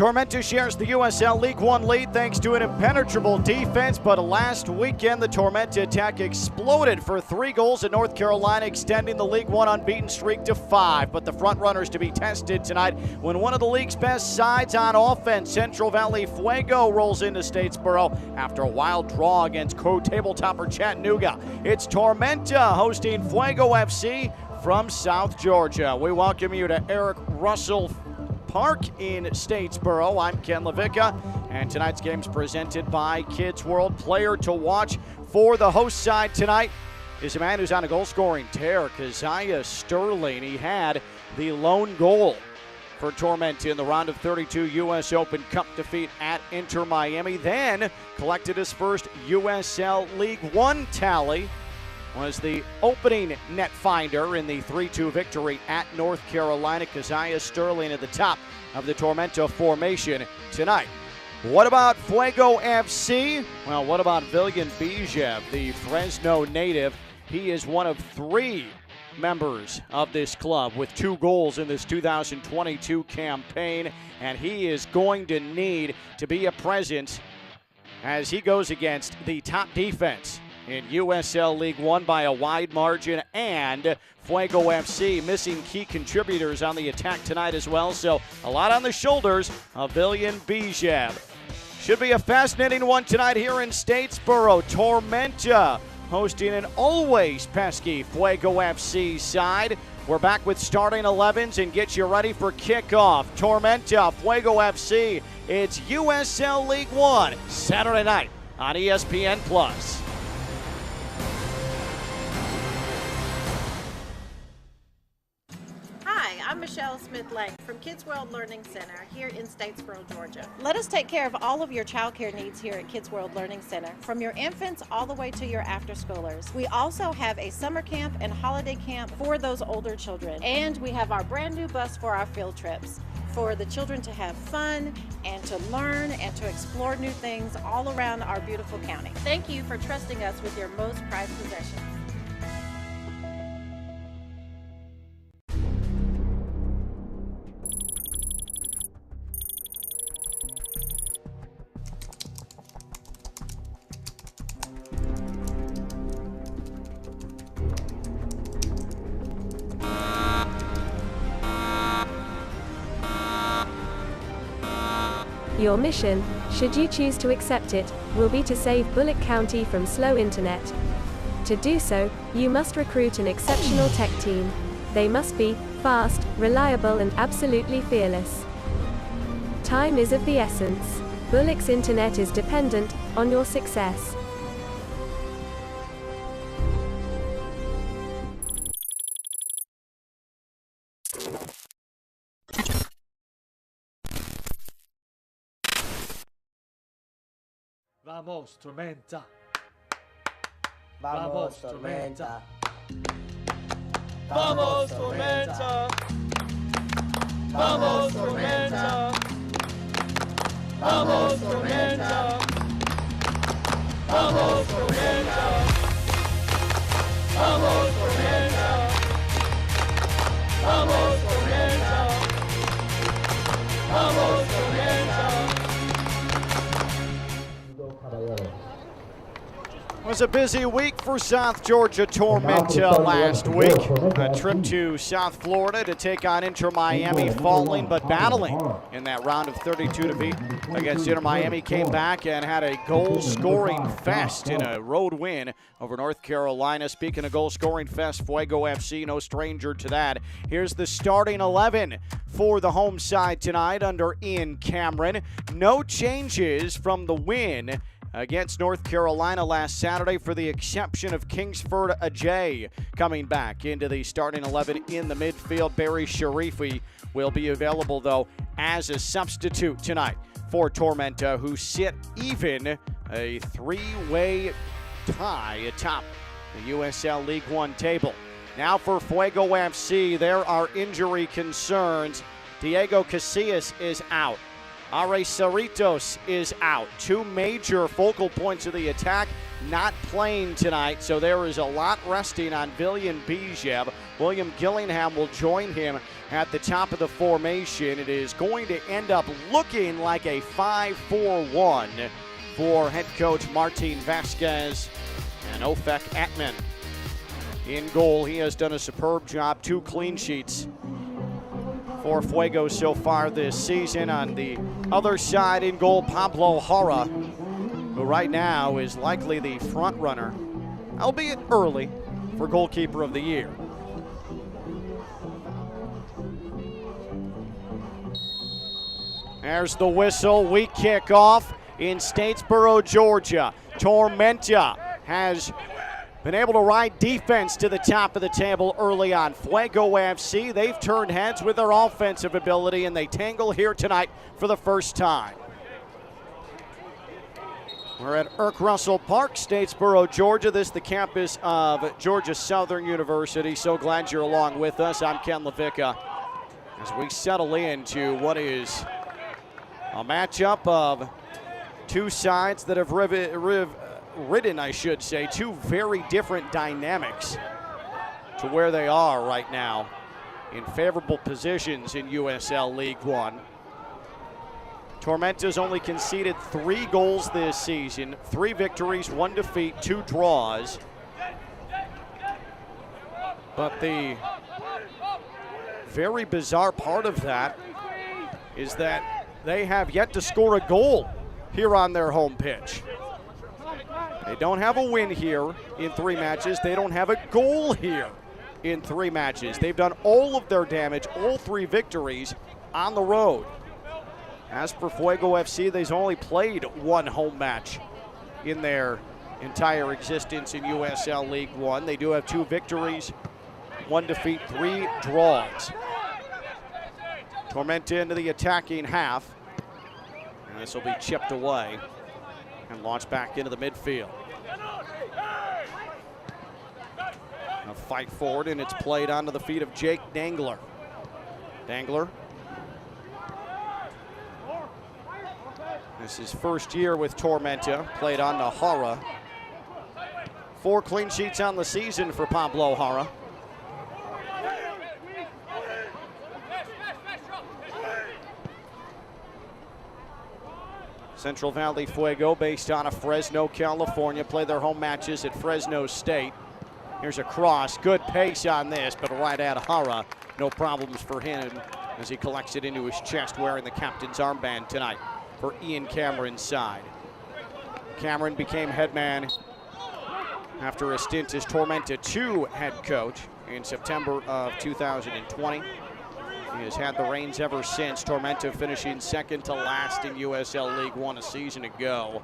Tormenta shares the USL League One lead thanks to an impenetrable defense, but last weekend the Tormenta attack exploded for 3 goals at North Carolina, extending the League One unbeaten streak to 5. But the front runners to be tested tonight when one of the league's best sides on offense, Central Valley Fuego, rolls into Statesboro after a wild draw against co-table topper Chattanooga. It's Tormenta hosting Fuego FC from South Georgia. We welcome you to Eric Russell Park in Statesboro. I'm Ken Levicka, and tonight's game is presented by Kids World. Player to watch for the host side tonight is a man who's on a goal-scoring tear, Keziah Sterling. He had the lone goal for Tormenta in the round of 32 U.S. Open Cup defeat at Inter Miami, then collected his first USL League One tally, was the opening net finder in the 3-2 victory at North Carolina. Keziah Sterling at the top of the Tormenta formation tonight. What about Fuego FC? Well, what about Viljan Bijev, the Fresno native? He is one of 3 members of this club with 2 goals in this 2022 campaign, and he is going to need to be a presence as he goes against the top defense in USL League One by a wide margin, and Fuego FC missing key contributors on the attack tonight as well. So a lot on the shoulders of Viljan Bijev. Should be a fascinating one tonight here in Statesboro. Tormenta hosting an always pesky Fuego FC side. We're back with starting 11s and get you ready for kickoff. Tormenta, Fuego FC. It's USL League One Saturday night on ESPN+. I'm Michelle Smith-Lang from Kids World Learning Center here in Statesboro, Georgia. Let us take care of all of your child care needs here at Kids World Learning Center, from your infants all the way to your after-schoolers. We also have a summer camp and holiday camp for those older children. And we have our brand new bus for our field trips, for the children to have fun and to learn and to explore new things all around our beautiful county. Thank you for trusting us with your most prized possessions. Your mission, should you choose to accept it, will be to save Bullock County from slow internet. To do so, you must recruit an exceptional tech team. They must be fast, reliable, and absolutely fearless. Time is of the essence. Bullock's internet is dependent on your success. Vamos, Tormenta. Vamos, Tormenta. Vamos, Tormenta. Vamos, Tormenta. Vamos, Tormenta. Vamos, Tormenta. Vamos, Tormenta. Vamos, Tormenta. Vamos, Tormenta. It was a busy week for South Georgia Tormenta last week. A trip to South Florida to take on Inter Miami, falling but battling in that round of 32 defeat against Inter Miami. Came back and had a goal-scoring fest in a road win over North Carolina. Speaking of goal-scoring fest, Fuego FC, no stranger to that. Here's the starting 11 for the home side tonight under Ian Cameron. No changes from the win against North Carolina last Saturday, for the exception of Kingsford Ajay coming back into the starting 11 in the midfield. Barry Sharifi will be available, though, as a substitute tonight for Tormenta, who sit even, a 3-way tie atop the USL League One table. Now for Fuego FC, there are injury concerns. Diego Casillas is out. Ares Cerritos is out. 2 major focal points of the attack not playing tonight, so there is a lot resting on Viljan Bijev. William Gillingham will join him at the top of the formation. It is going to end up looking like a 5-4-1 for head coach Martin Vasquez and Ofek Atman. In goal, he has done a superb job, 2 clean sheets for Fuego so far this season. On the other side in goal, Pablo Jara, who right now is likely the front runner, albeit early, for goalkeeper of the year. There's the whistle. We kick off in Statesboro, Georgia. Tormenta has been able to ride defense to the top of the table early on. Fuego FC, they've turned heads with their offensive ability, and they tangle here tonight for the first time. We're at Irk Russell Park, Statesboro, Georgia. This is the campus of Georgia Southern University. So glad you're along with us. I'm Ken Levicka as we settle into what is a matchup of 2 sides that have ridden, I should say, 2 very different dynamics to where they are right now in favorable positions in USL League One. Tormenta's only conceded 3 goals this season, 3 victories, 1 defeat, 2 draws. But the very bizarre part of that is that they have yet to score a goal here on their home pitch. They don't have a win here in 3 matches. They don't have a goal here in 3 matches. They've done all of their damage, all 3 victories on the road. As for Fuego FC, they've only played 1 home match in their entire existence in USL League One. They do have 2 victories, 1 defeat, 3 draws. Tormenta into the attacking half. And this will be chipped away and launched back into the midfield. A fight forward, and it's played onto the feet of Jake Dangler. Dangler. This is first year with Tormenta, played on to Jara. 4 clean sheets on the season for Pablo Jara. Central Valley Fuego, based out of Fresno, California, play their home matches at Fresno State. Here's a cross, good pace on this, but right at Jara. No problems for him as he collects it into his chest, wearing the captain's armband tonight for Ian Cameron's side. Cameron became head man after a stint as Tormenta 2 head coach in September of 2020. He has had the reins ever since. Tormenta finishing second to last in USL League One a season ago.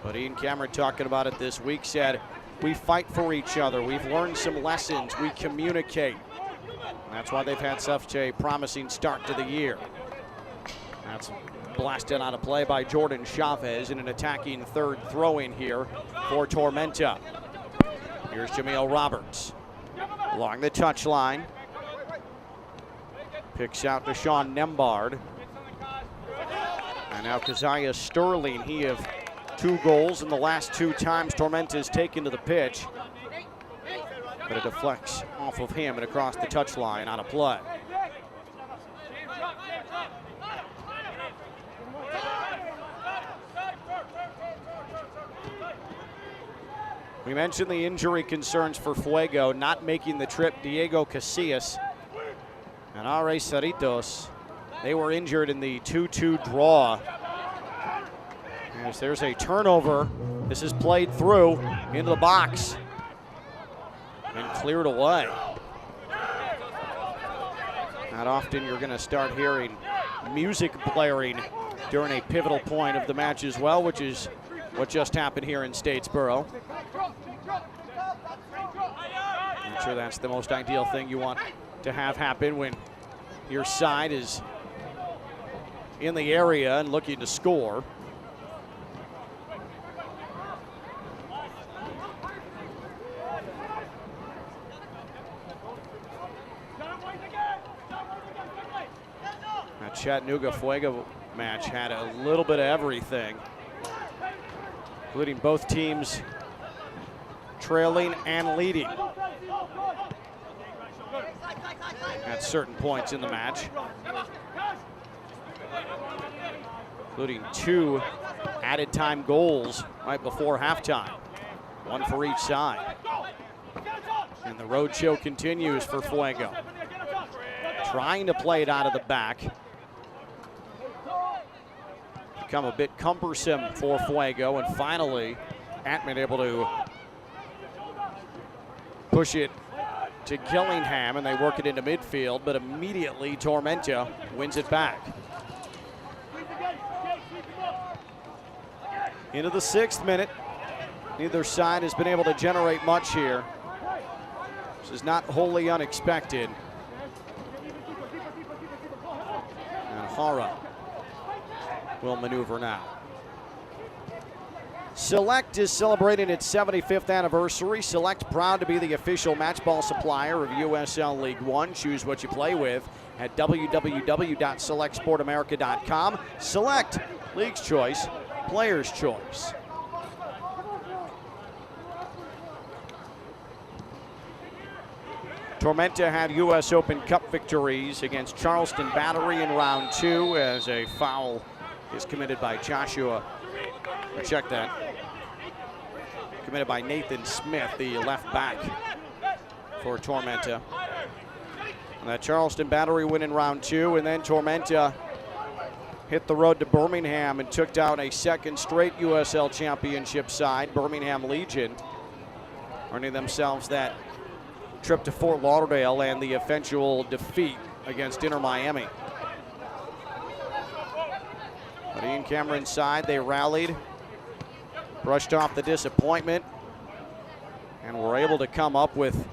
But Ian Cameron, talking about it this week, said, we fight for each other. We've learned some lessons. We communicate. And that's why they've had such a promising start to the year. That's blasted out of play by Jordan Chavez in an attacking third throw-in here for Tormenta. Here's Jameel Roberts along the touchline. Picks out to Sean Nembard. And now Keziah Sterling, he of 2 goals in the last 2 times Tormenta's taken to the pitch. But it deflects off of him and across the touchline on a play. We mentioned the injury concerns for Fuego, not making the trip. Diego Casillas and R.A. Cerritos, they were injured in the 2-2 draw. As there's a turnover, this is played through into the box and cleared away. Not often you're going to start hearing music blaring during a pivotal point of the match as well, which is what just happened here in Statesboro. I'm sure that's the most ideal thing you want to have happen when your side is in the area and looking to score. That Chattanooga Fuego match had a little bit of everything, including both teams trailing and leading. at certain points in the match, including 2 added time goals right before halftime, 1 for each side. And the road show continues for Fuego, trying to play it out of the back. Become a bit cumbersome for Fuego, and finally Atman able to push it to Gillingham, and they work it into midfield, but immediately Tormenta wins it back. Into the 6th minute. Neither side has been able to generate much here. This is not wholly unexpected. And Hara will maneuver now. Select is celebrating its 75th anniversary. Select proud to be the official matchball supplier of USL League One. Choose what you play with at www.selectsportamerica.com. Select, League's choice, player's choice. Tormenta had U.S. Open Cup victories against Charleston Battery in round 2 as a foul is committed by Joshua. Check that. Committed by Nathan Smith, the left back for Tormenta. And that Charleston Battery win in round 2, and then Tormenta hit the road to Birmingham and took down a 2nd straight USL Championship side, Birmingham Legion, earning themselves that trip to Fort Lauderdale and the eventual defeat against Inter Miami. But Ian Cameron's side, they rallied, brushed off the disappointment, and were able to come up with a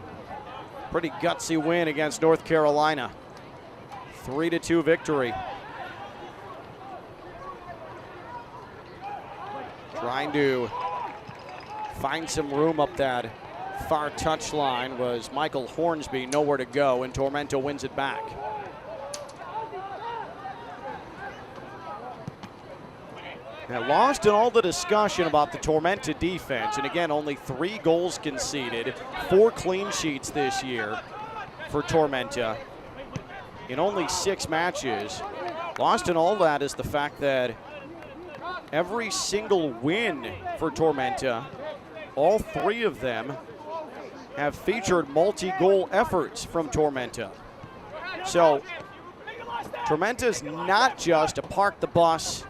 pretty gutsy win against North Carolina. 3-2 victory. Trying to find some room up that far touchline was Michael Hornsby, nowhere to go, and Tormenta wins it back. Now, lost in all the discussion about the Tormenta defense, and again, only 3 goals conceded, 4 clean sheets this year for Tormenta in only 6 matches. Lost in all that is the fact that every single win for Tormenta, all 3 of them have featured multi-goal efforts from Tormenta. So Tormenta's not just a park the bus,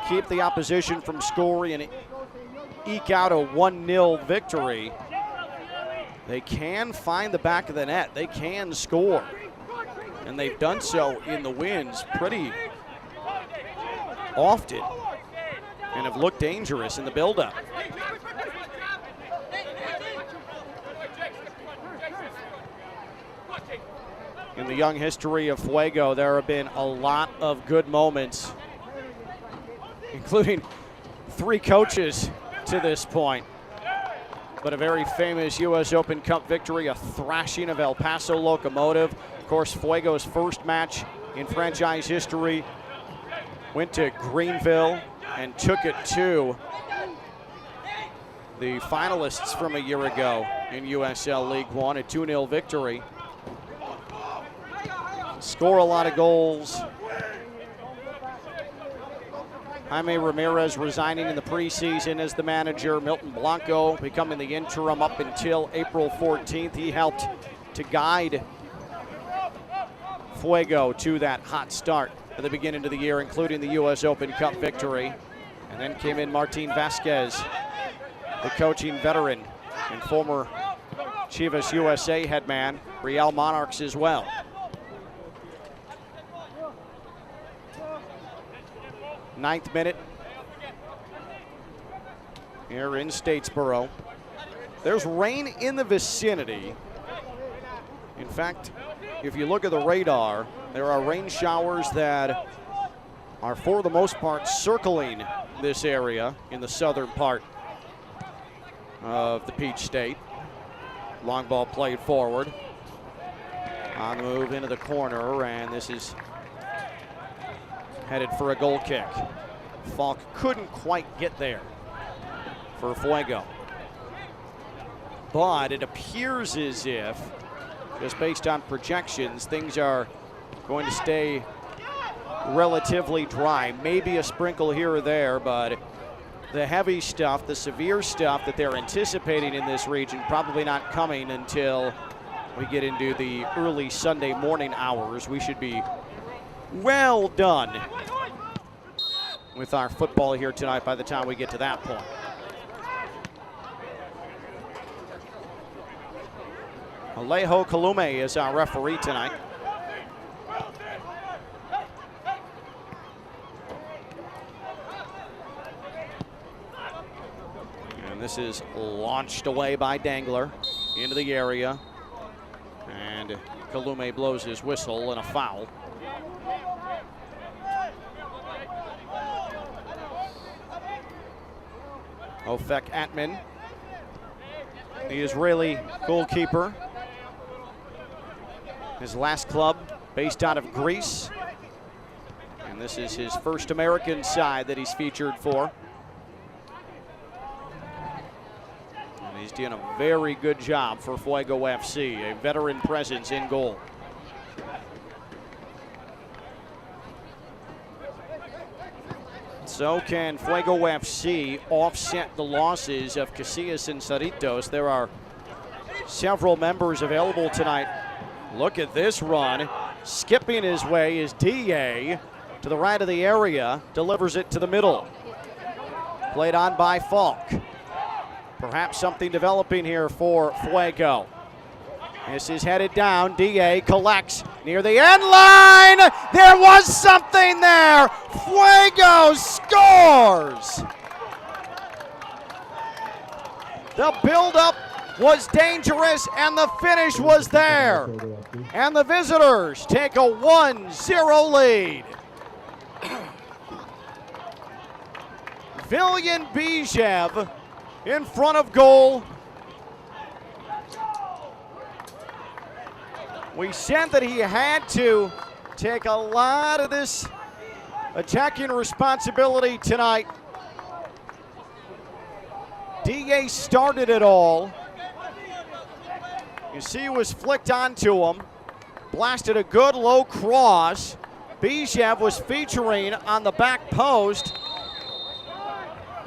keep the opposition from scoring and eke out a 1-0 victory. They can find the back of the net. They can score. And they've done so in the wins pretty often and have looked dangerous in the buildup. In the young history of Fuego, there have been a lot of good moments, including 3 coaches to this point. But a very famous U.S. Open Cup victory, a thrashing of El Paso Locomotive. Of course, Fuego's first match in franchise history went to Greenville and took it to the finalists from a year ago in USL League One, a 2-0 victory. Score a lot of goals. Jaime Ramirez resigning in the preseason as the manager. Milton Blanco becoming the interim up until April 14th. He helped to guide Fuego to that hot start at the beginning of the year, including the U.S. Open Cup victory. And then came in Martin Vasquez, the coaching veteran and former Chivas USA head man, Real Monarchs as well. Ninth minute here in Statesboro. There's rain in the vicinity. In fact, if you look at the radar, there are rain showers that are for the most part circling this area in the southern part of the Peach State. Long ball played forward. On the move into the corner, and this is headed for a goal kick. Falk couldn't quite get there for Fuego. But it appears as if just based on projections, things are going to stay relatively dry. Maybe a sprinkle here or there, but the heavy stuff, the severe stuff that they're anticipating in this region, probably not coming until we get into the early Sunday morning hours. We should be well done with our football here tonight by the time we get to that point. Alejo Kalume is our referee tonight. And this is launched away by Dangler into the area. And Kalume blows his whistle and a foul. Ofek Atman, the Israeli goalkeeper. His last club based out of Greece. And this is his first American side that he's featured for. And he's doing a very good job for Fuego FC, a veteran presence in goal. So can Fuego FC offset the losses of Casillas and Cerritos? There are several members available tonight. Look at this run. Skipping his way is DA to the right of the area, delivers it to the middle. Played on by Falk. Perhaps something developing here for Fuego. This is headed down. DA collects near the end line. There was something there. Fuego scores. The buildup was dangerous and the finish was there. And the visitors take a 1-0 lead. Viljan Bijev in front of goal. We said that he had to take a lot of this attacking responsibility tonight. DA started it all. You see, it was flicked onto him. Blasted a good low cross. Bijev was featuring on the back post.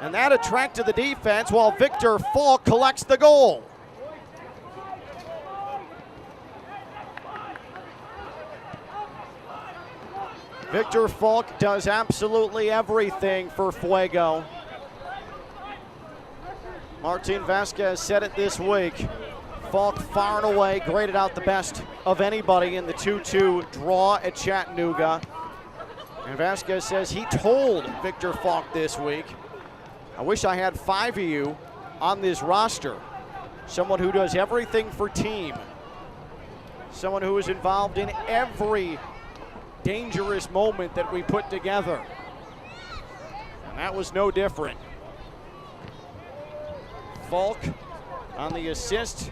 And that attracted the defense while Victor Falk collects the goal. Victor Falk does absolutely everything for Fuego. Martin Vasquez said it this week. Falk far and away graded out the best of anybody in the 2-2 draw at Chattanooga. And Vasquez says he told Victor Falk this week, I wish I had 5 of you on this roster. Someone who does everything for team. Someone who is involved in every dangerous moment that we put together. And that was no different. Falk on the assist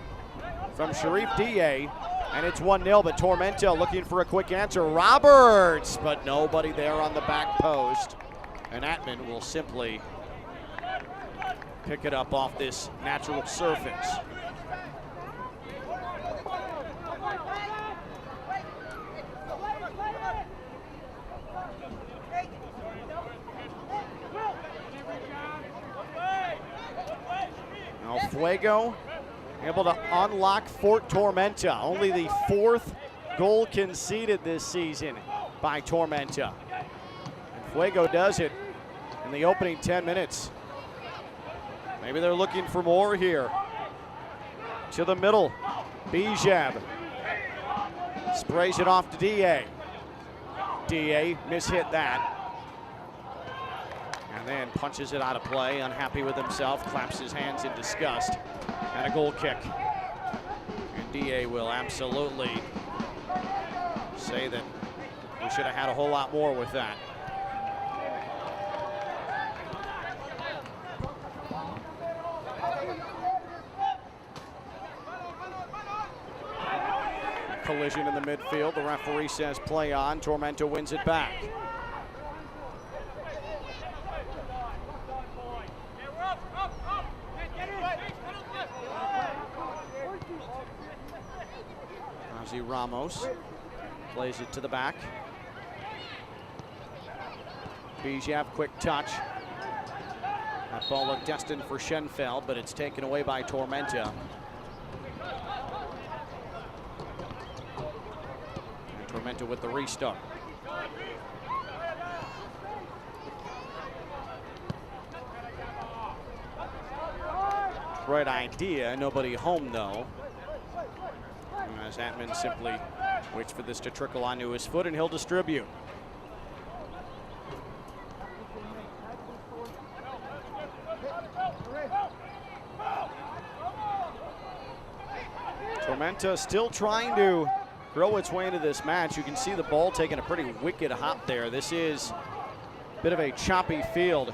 from Sharif DA, and it's 1-0, but Tormenta looking for a quick answer. Roberts, but nobody there on the back post. And Atman will simply pick it up off this natural surface. Now Fuego able to unlock Fort Tormenta. Only the 4th goal conceded this season by Tormenta. And Fuego does it in the opening 10 minutes. Maybe they're looking for more here. To the middle, Bijev sprays it off to DA. DA mishit that. And then punches it out of play, unhappy with himself, claps his hands in disgust, and a goal kick. And DA will absolutely say that we should have had a whole lot more with that. Collision in the midfield. The referee says play on. Tormenta wins it back. Ozzy Ramos plays it to the back. Bijev, quick touch. That ball looked destined for Schenfeld, but it's taken away by Tormenta. And Tormenta with the restart. Right idea, nobody home though. As Atman simply waits for this to trickle onto his foot and he'll distribute. Tormenta still trying to grow its way into this match. You can see the ball taking a pretty wicked hop there. This is a bit of a choppy field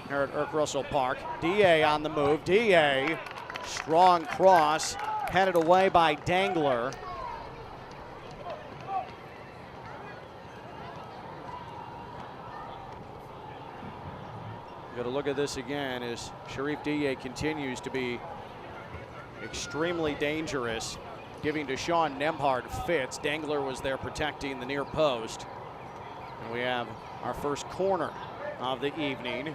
here at Irk Russell Park. DA on the move. DA, strong cross, headed away by Dangler. Got to look at this again as Sharif DA continues to be extremely dangerous, giving to Sean Nemhard fits. Dangler was there protecting the near post. And we have our first corner of the evening.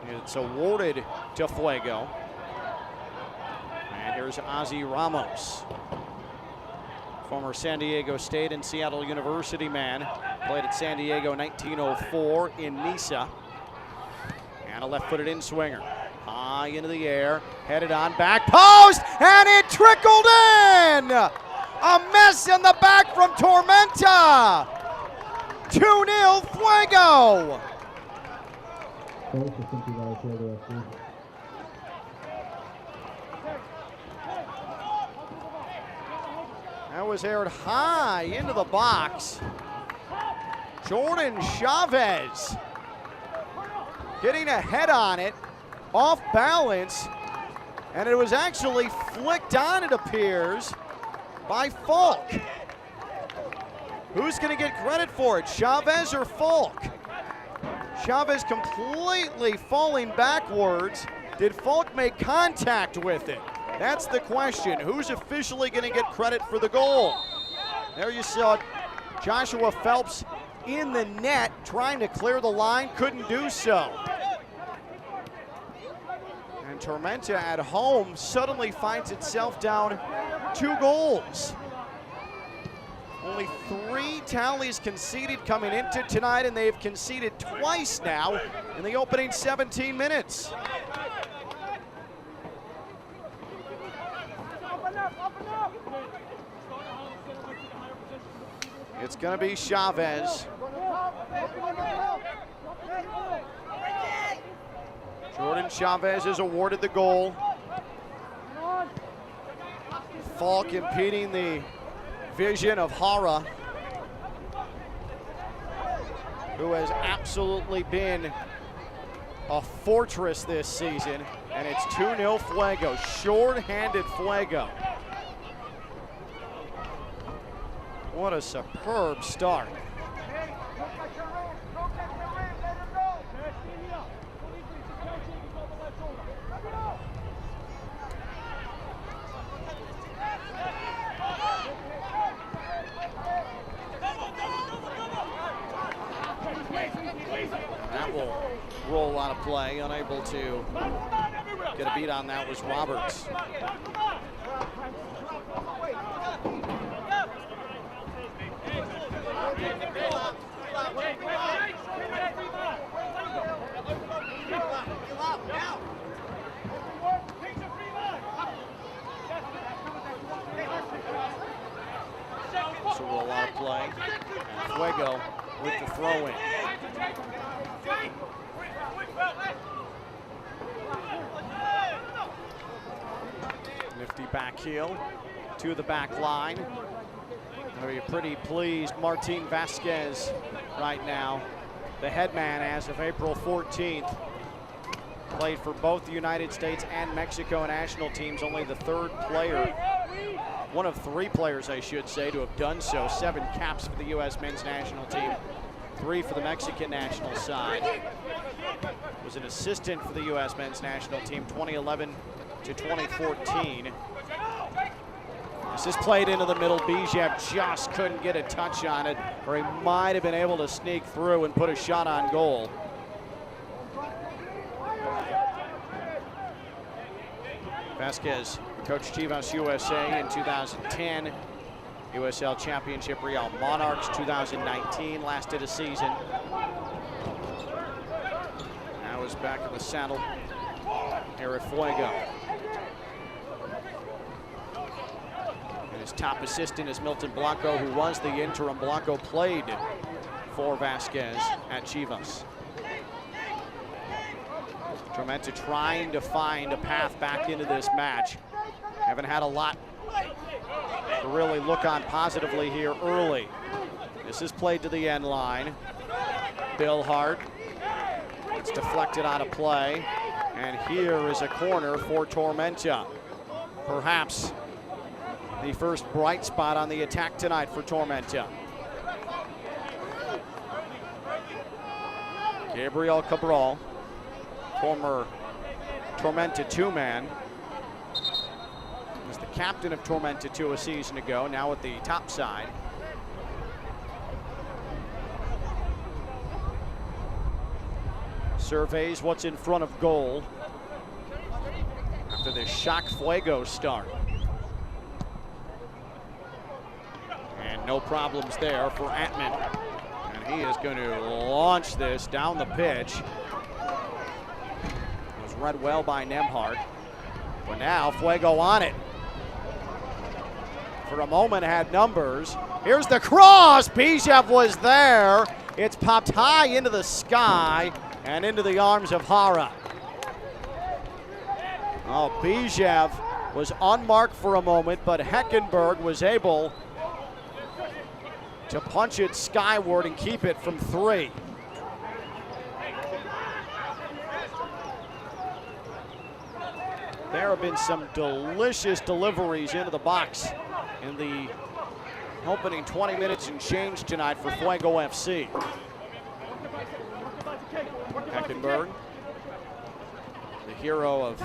It's awarded to Fuego. And here's Ozzy Ramos, former San Diego State and Seattle University man. Played at San Diego 1904 in Nisa. And a left-footed in-swinger. High into the air, headed on back post, and it trickled in! A mess in the back from Tormenta! 2-0 Fuego! That was aired high into the box. Jordan Chavez getting a head on it, off balance, and it was actually flicked on, it appears, by Falk. Who's going to get credit for it, Chavez or Falk? Chavez completely falling backwards. Did Falk make contact with it? That's the question. Who's officially going to get credit for the goal? There you saw Joshua Phelps in the net trying to clear the line, couldn't do so. And Tormenta at home suddenly finds itself down 2 goals. Only 3 tallies conceded coming into tonight, and they've conceded twice now in the opening 17 minutes. It's going to be Chavez. Jordan Chavez is awarded the goal. Falk impeding the vision of Hara, who has absolutely been a fortress this season. And it's 2-0 Fuego, short-handed Fuego. What a superb start. That will roll out of play. Unable to get a beat on that was Roberts. So roll out of play. And Fuego with the throw in. Nifty back heel to the back line. Going to be pretty pleased Martin Vasquez right now. The head man as of April 14th. Played for both the United States and Mexico national teams. Only the 3rd player, one of 3 players I should say, to have done so. 7 caps for the U.S. men's national team. 3 for the Mexican national side. Was an assistant for the U.S. men's national team 2011 to 2014. This is played into the middle. Bijev just couldn't get a touch on it, or he might have been able to sneak through and put a shot on goal. Vasquez coached Chivas USA in 2010. USL Championship Real Monarchs 2019, lasted a season. Now is back in the saddle here at Fuego. And his top assistant is Milton Blanco, who was the interim. Blanco played for Vasquez at Chivas. Tormenta trying to find a path back into this match. Haven't had a lot to really look on positively here early. This is played to the end line. Bill Hart. It's deflected out of play. And here is a corner for Tormenta. Perhaps the first bright spot on the attack tonight for Tormenta. Gabriel Cabral, former Tormenta two-man, was the captain of Tormenta 2 a season ago, now at the top side. Surveys what's in front of goal after this shock Fuego start. And no problems there for Atman. And he is going to launch this down the pitch. It was read well by Nemhard. But now Fuego on it. For a moment had numbers. Here's the cross. Bijev was there. It's popped high into the sky and into the arms of Hara. Oh, Bijev was unmarked for a moment, but Heckenberg was able to punch it skyward and keep it from 3. There have been some delicious deliveries into the box in the opening 20 minutes and change tonight for Fuego FC. Heckenberg, the hero of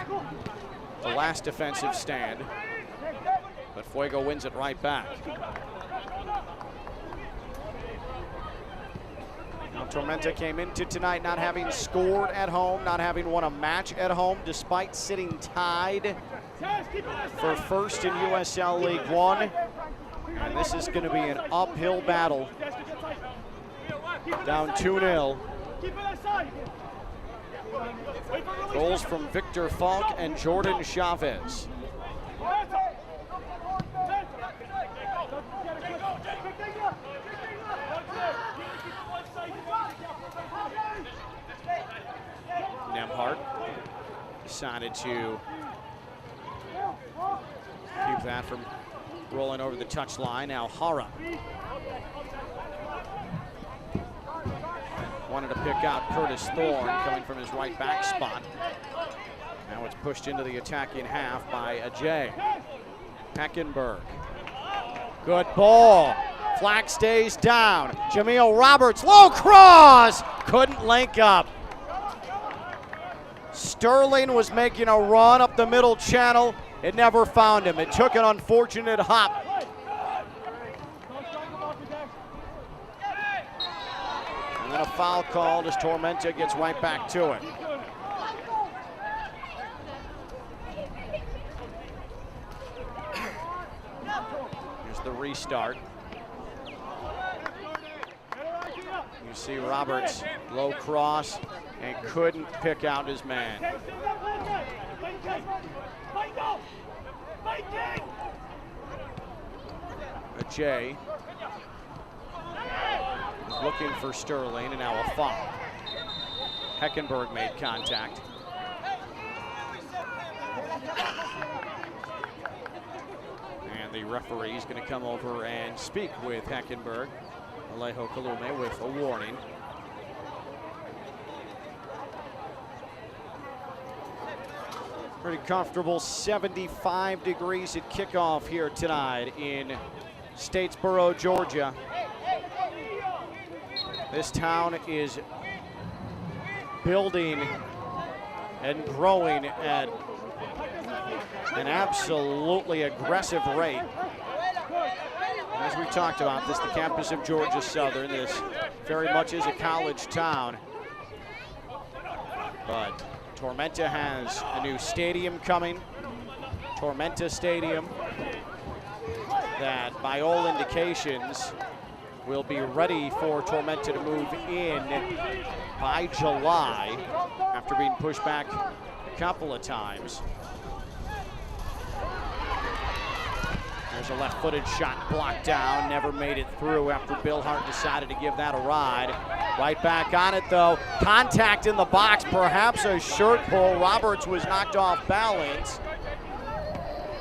the last defensive stand, but Fuego wins it right back. Now, Tormenta came into tonight not having scored at home, not having won a match at home, despite sitting tied for first in USL League One. And this is going to be an uphill battle. Down 2-0. Goals from Victor Falk and Jordan Chavez. Nemhard decided to keep that from rolling over the touchline. Now Hara wanted to pick out Curtis Thorne coming from his right back spot. Now it's pushed into the attacking half by Ajay. Heckenberg. Good ball. Flack stays down. Jameel Roberts, low cross. Couldn't link up. Sterling was making a run up the middle channel. It never found him. It took an unfortunate hop. And then a foul called as Tormenta gets right back to it. Here's the restart. You see Roberts, low cross, and couldn't pick out his man. Ajay is looking for Sterling, and now a foul. Heckenberg made contact. And the referee is going to come over and speak with Heckenberg. Alejo Kalume with a warning. Pretty comfortable 75 degrees at kickoff here tonight in Statesboro, Georgia. This town is building and growing at an absolutely aggressive rate. As we talked about this, the campus of Georgia Southern, this very much is a college town. But Tormenta has a new stadium coming, Tormenta Stadium, that by all indications will be ready for Tormenta to move in by July after being pushed back a couple of times. There's a left-footed shot blocked down, never made it through after Bill Hart decided to give that a ride. Right back on it though, contact in the box, perhaps a shirt pull. Roberts was knocked off balance,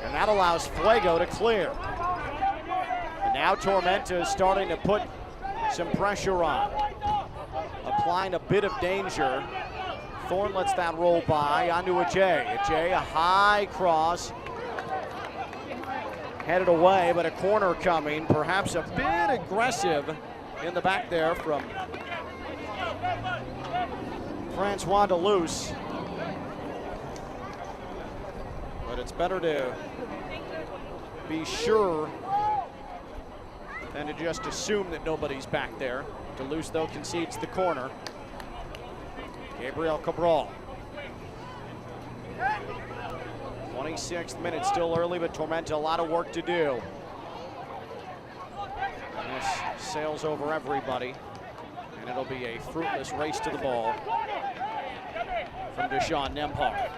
and that allows Fuego to clear. And now Tormenta is starting to put some pressure on, applying a bit of danger. Thorne lets that roll by onto Ajay. Ajay, a high cross, headed away, but a corner coming, perhaps a bit aggressive in the back there from Francois Deleuze. But it's better to be sure than to just assume that nobody's back there. Deleuze, though, concedes the corner. Gabriel Cabral. 26th minute, still early, but Tormenta, a lot of work to do. And this sails over everybody, and it'll be a fruitless race to the ball from Deshaun Nembhard.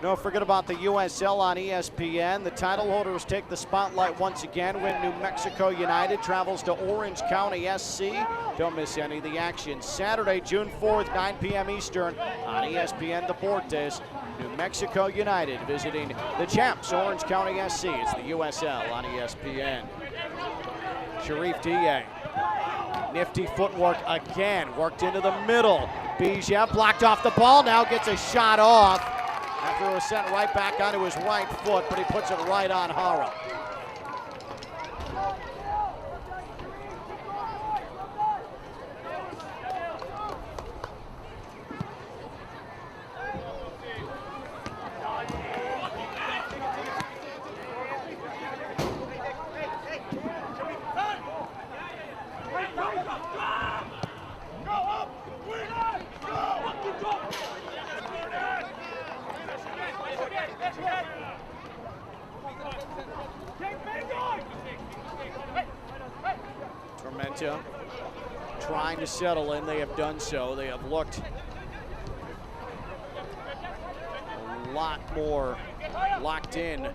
Don't forget about the USL on ESPN. The title holders take the spotlight once again when New Mexico United travels to Orange County SC. Don't miss any of the action. Saturday, June 4th, 9 p.m. Eastern on ESPN Deportes. New Mexico United visiting the champs, Orange County SC. It's the USL on ESPN. Sharif Dieng. Nifty footwork again, worked into the middle. Bijev blocked off the ball, now gets a shot off. After it was sent right back onto his right foot, but he puts it right on Hara. Tormenta trying to settle in. They have done so. They have looked a lot more locked in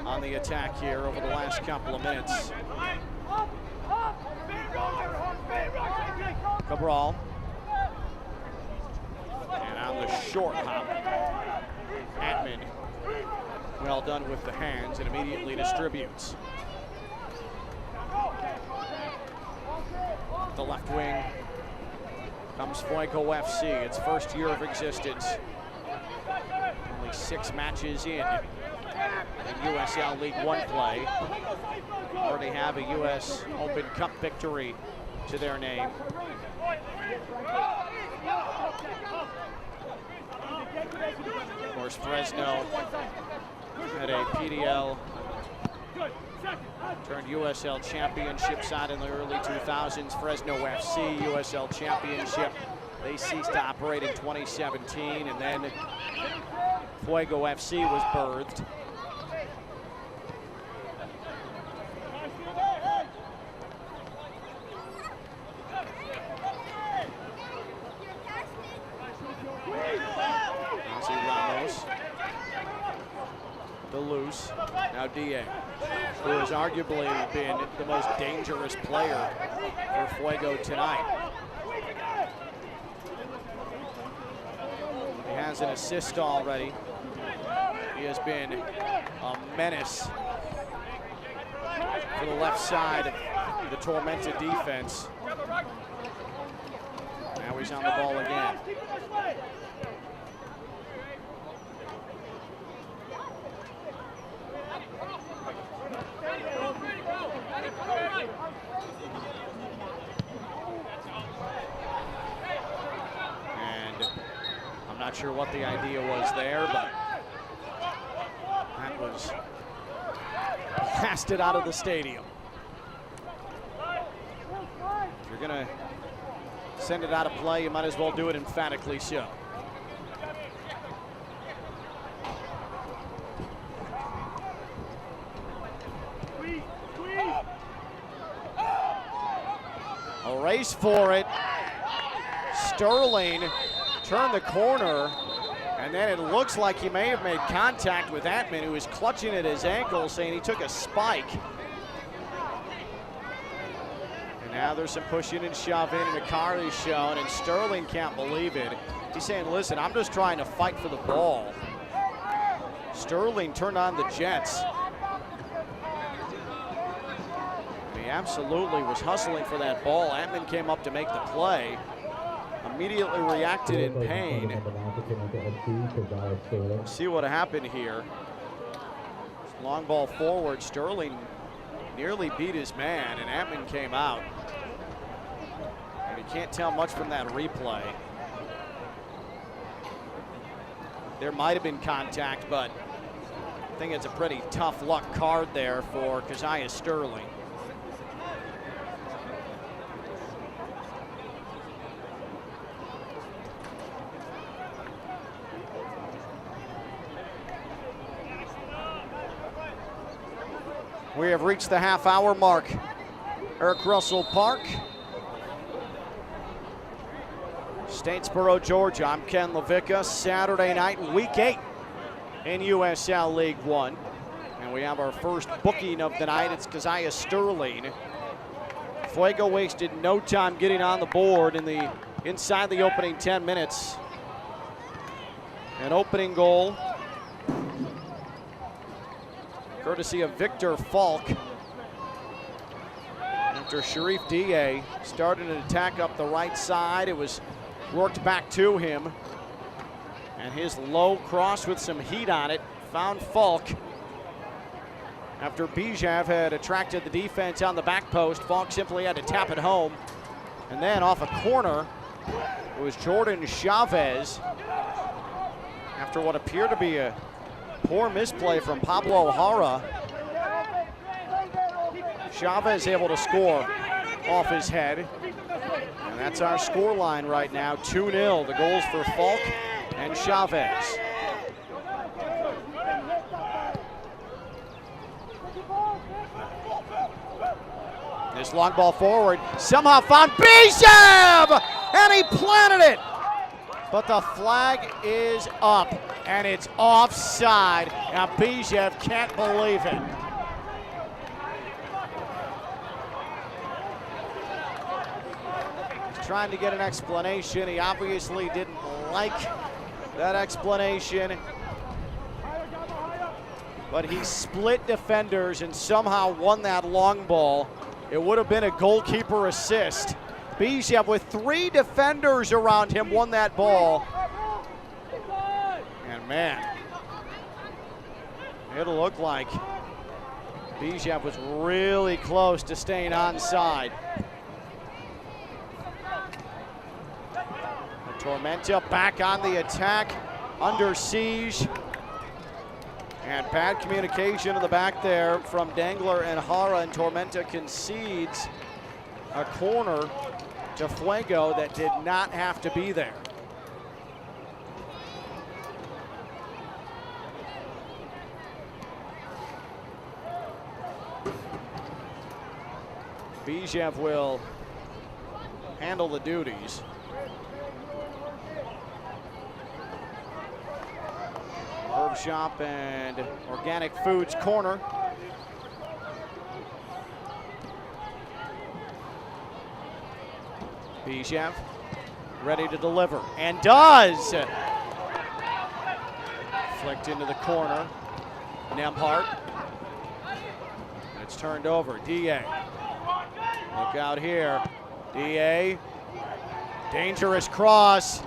on the attack here over the last couple of minutes. Cabral. And on the short hop, Atman, well done with the hands, and immediately distributes. The left wing comes Fuego FC, its first year of existence. Only 6 matches in USL League One play. Already have a US Open Cup victory to their name. Of course, Fresno had a PDL turned USL championship side in the early 2000s. Fresno FC, USL championship. They ceased to operate in 2017, and then Fuego FC was birthed. Ramos. Deleuze. Now Dieng, who has arguably been the most dangerous player for Fuego tonight. He has an assist already. He has been a menace for the left side of the Tormenta defense. Now he's on the ball again. Not sure what the idea was there, but that was blasted out of the stadium. If you're going to send it out of play, you might as well do it emphatically so. A race for it. Sterling turned the corner, and then it looks like he may have made contact with Atman, who was clutching at his ankle, saying he took a spike. And now there's some pushing and shoving, and a card is shown, and Sterling can't believe it. He's saying, listen, I'm just trying to fight for the ball. Sterling turned on the jets. He absolutely was hustling for that ball. Atman came up to make the play. Immediately reacted in pain. See what happened here. Long ball forward. Sterling nearly beat his man, and Atman came out. And you can't tell much from that replay. There might have been contact, but I think it's a pretty tough luck card there for Keziah Sterling. We have reached the half-hour mark. Eric Russell Park, Statesboro, Georgia. I'm Ken Levicka. Saturday night, week 8 in USL League One. And we have our first booking of the night. It's Keziah Sterling. Fuego wasted no time getting on the board inside the opening 10 minutes. An opening goal, courtesy of Victor Falk. After Sharif Dié started an attack up the right side, it was worked back to him. And his low cross with some heat on it found Falk. After Bijev had attracted the defense on the back post, Falk simply had to tap it home. And then off a corner, it was Jordan Chavez. After what appeared to be a poor misplay from Pablo Jara, Chavez able to score off his head. And that's our score line right now, 2-0. The goals for Falk and Chavez. This long ball forward, somehow found Bijev! And he planted it! But the flag is up, and it's offside. Now Bijev can't believe it. He's trying to get an explanation. He obviously didn't like that explanation. But he split defenders and somehow won that long ball. It would have been a goalkeeper assist. Bijev, with 3 defenders around him, won that ball. And man, it looked like Bijev was really close to staying onside. Tormenta back on the attack, under siege. And bad communication in the back there from Dangler and Jara, and Tormenta concedes a corner to Fuego that did not have to be there. Bijev will handle the duties. Herb Shop and Organic Foods corner. Bijev ready to deliver, and does. Flicked into the corner. Nembhard. It's turned over. Dié. Look out here. Dié. Dangerous cross.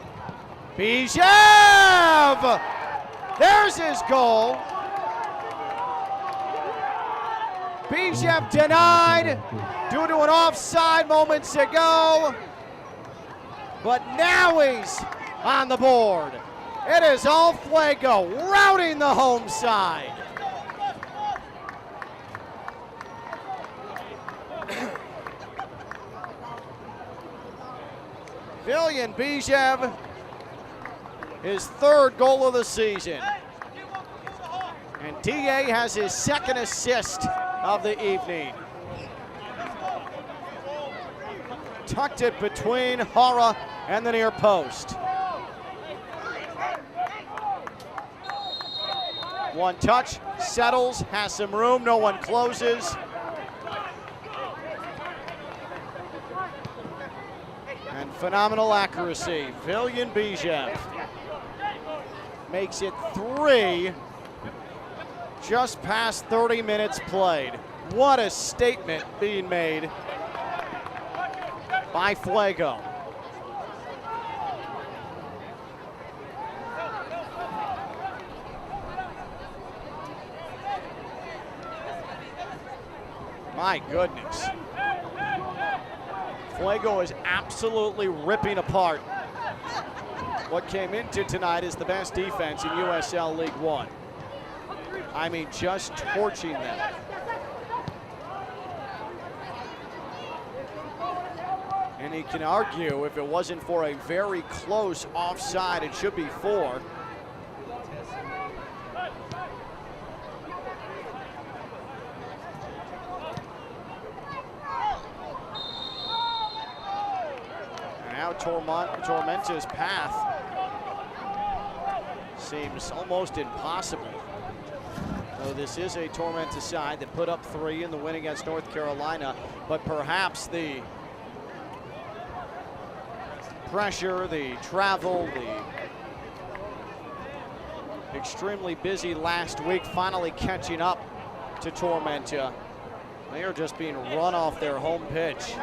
Bijev! There's his goal. Bijev denied due to an offside moments ago. But now he's on the board. It is all Fuego routing the home side. Villian Bijev, his third goal of the season. And DA has his second assist of the evening. Tucked it between Hara and the near post. One touch, settles, has some room, no one closes. And phenomenal accuracy. Villian Bijev makes it 3, just past 30 minutes played. What a statement being made by Fuego. My goodness. Fuego is absolutely ripping apart what came into tonight as the best defense in USL League One. I mean, just torching them. And he can argue if it wasn't for a very close offside, it should be 4. Now Tormenta's path seems almost impossible. Though this is a Tormenta side that put up 3 in the win against North Carolina, but perhaps the pressure, the travel, the extremely busy last week finally catching up to Tormenta. They are just being run off their home pitch.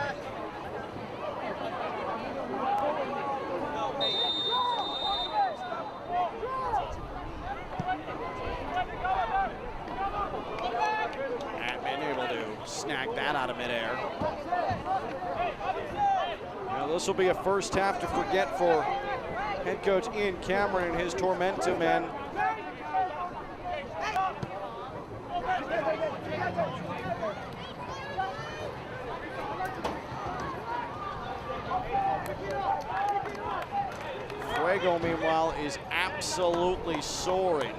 Snag that out of midair. Now this will be a first half to forget for head coach Ian Cameron and his Tormenta men. Fuego, meanwhile, is absolutely soaring.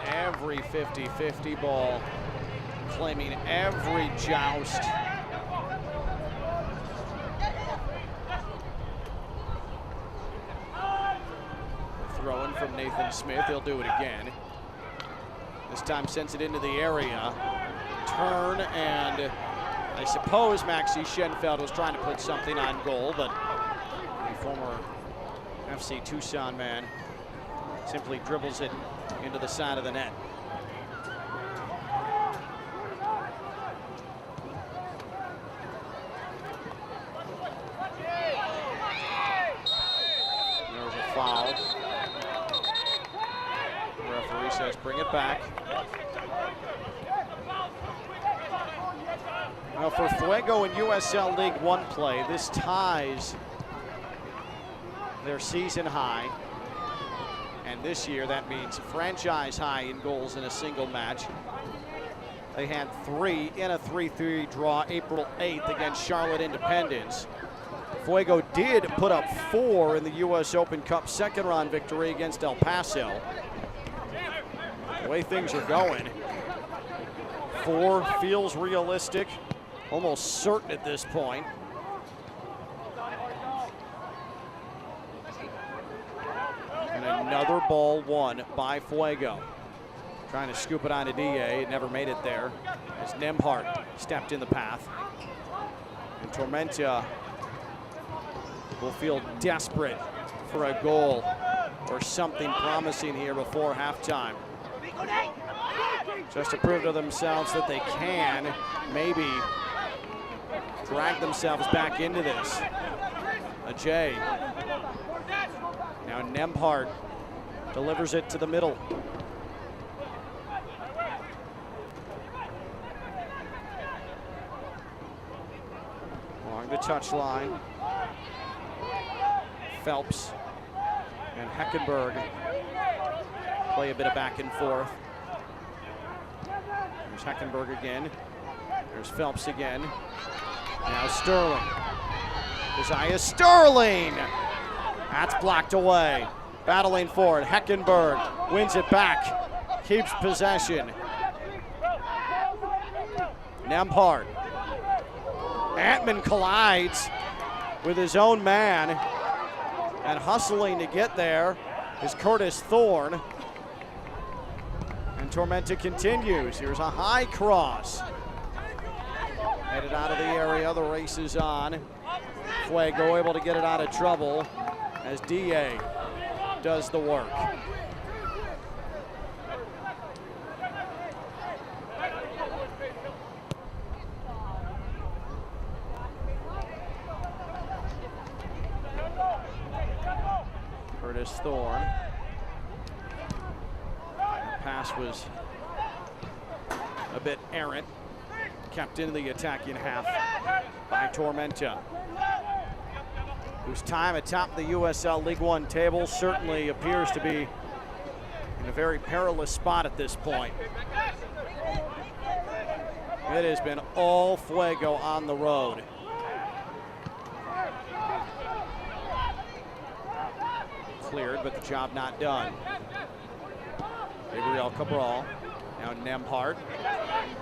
Every 50-50 ball, claiming every joust. Throwing from Nathan Smith, he'll do it again. This time sends it into the area. Turn, and I suppose Maxi Schenfeld was trying to put something on goal, but the former FC Tucson man simply dribbles it into the side of the net. There's a foul. The referee says bring it back. Now for Fuego in USL League One play, this ties their season high. And this year, that means franchise high in goals in a single match. They had 3 in a 3-3 draw April 8th against Charlotte Independence. Fuego did put up 4 in the US Open Cup second round victory against El Paso. The way things are going, 4 feels realistic, almost certain at this point. Another ball won by Fuego. Trying to scoop it onto DA, it never made it there as Nemhart stepped in the path. And Tormenta will feel desperate for a goal or something promising here before halftime. Just to prove to themselves that they can maybe drag themselves back into this. Ajay. Now Nemhart delivers it to the middle. Along the touchline. Phelps and Heckenberg play a bit of back and forth. There's Heckenberg again. There's Phelps again. Now Sterling. Isaiah Sterling! That's blocked away. Battling for it. Heckenberg wins it back. Keeps possession. Nembhard. Antman collides with his own man. And hustling to get there is Curtis Thorne. And Tormenta continues. Here's a high cross. Headed out of the area, the race is on. Fuego able to get it out of trouble as DA does the work. Curtis Thorne. The pass was a bit errant. Kept in the attacking half by Tormenta, whose time atop the USL League One table certainly appears to be in a very perilous spot at this point. It has been all Fuego on the road. Cleared, but the job not done. Gabriel Cabral. Now Nembhard,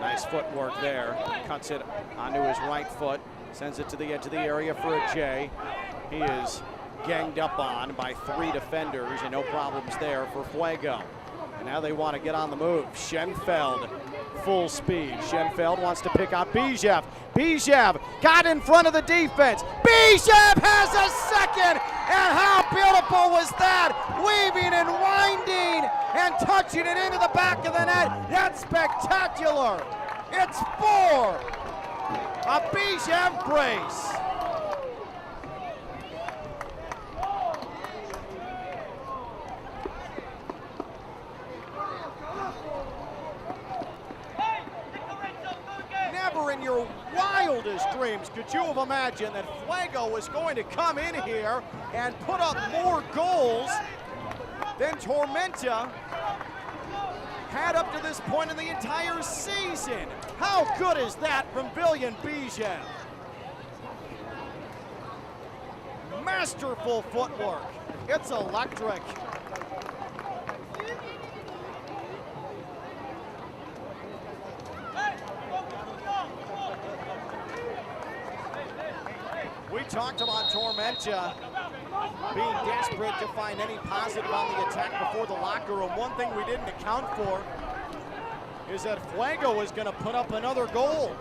nice footwork there. Cuts it onto his right foot, sends it to the edge of the area for a J. He is ganged up on by 3 defenders, and no problems there for Fuego. And now they want to get on the move. Schenfeld, full speed. Schenfeld wants to pick out Bijev. Bijev got in front of the defense. Bijev has a second, and how beautiful was that? Weaving and winding and touching it into the back of the net. That's spectacular. It's 4. A Bijev brace. Never in your wildest dreams could you have imagined that Fuego was going to come in here and put up more goals than Tormenta had up to this point in the entire season. How good is that from Viljan Bijev? Masterful footwork. It's electric. We talked about Tormenta being desperate to find any positive on the attack before the locker room. One thing we didn't account for is that Fuego is going to put up another goal.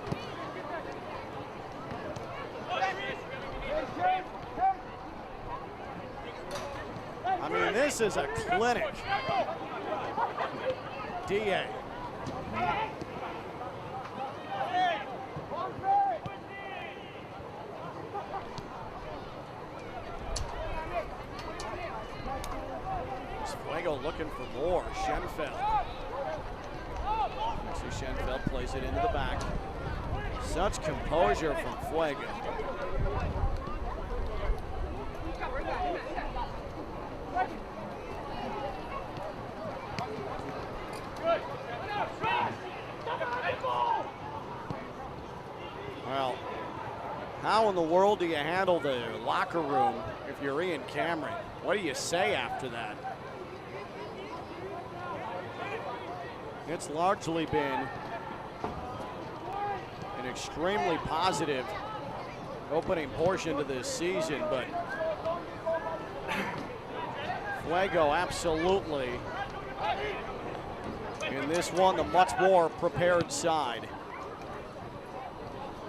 I mean, this is a clinic. DA. Fuego looking for more. Schenfeld. See, Schenfeld plays it into the back. Such composure from Fuego. Well, how in the world do you handle the locker room if you're Ian Cameron? What do you say after that? It's largely been an extremely positive opening portion to this season, but Fuego absolutely, in this one, the much more prepared side.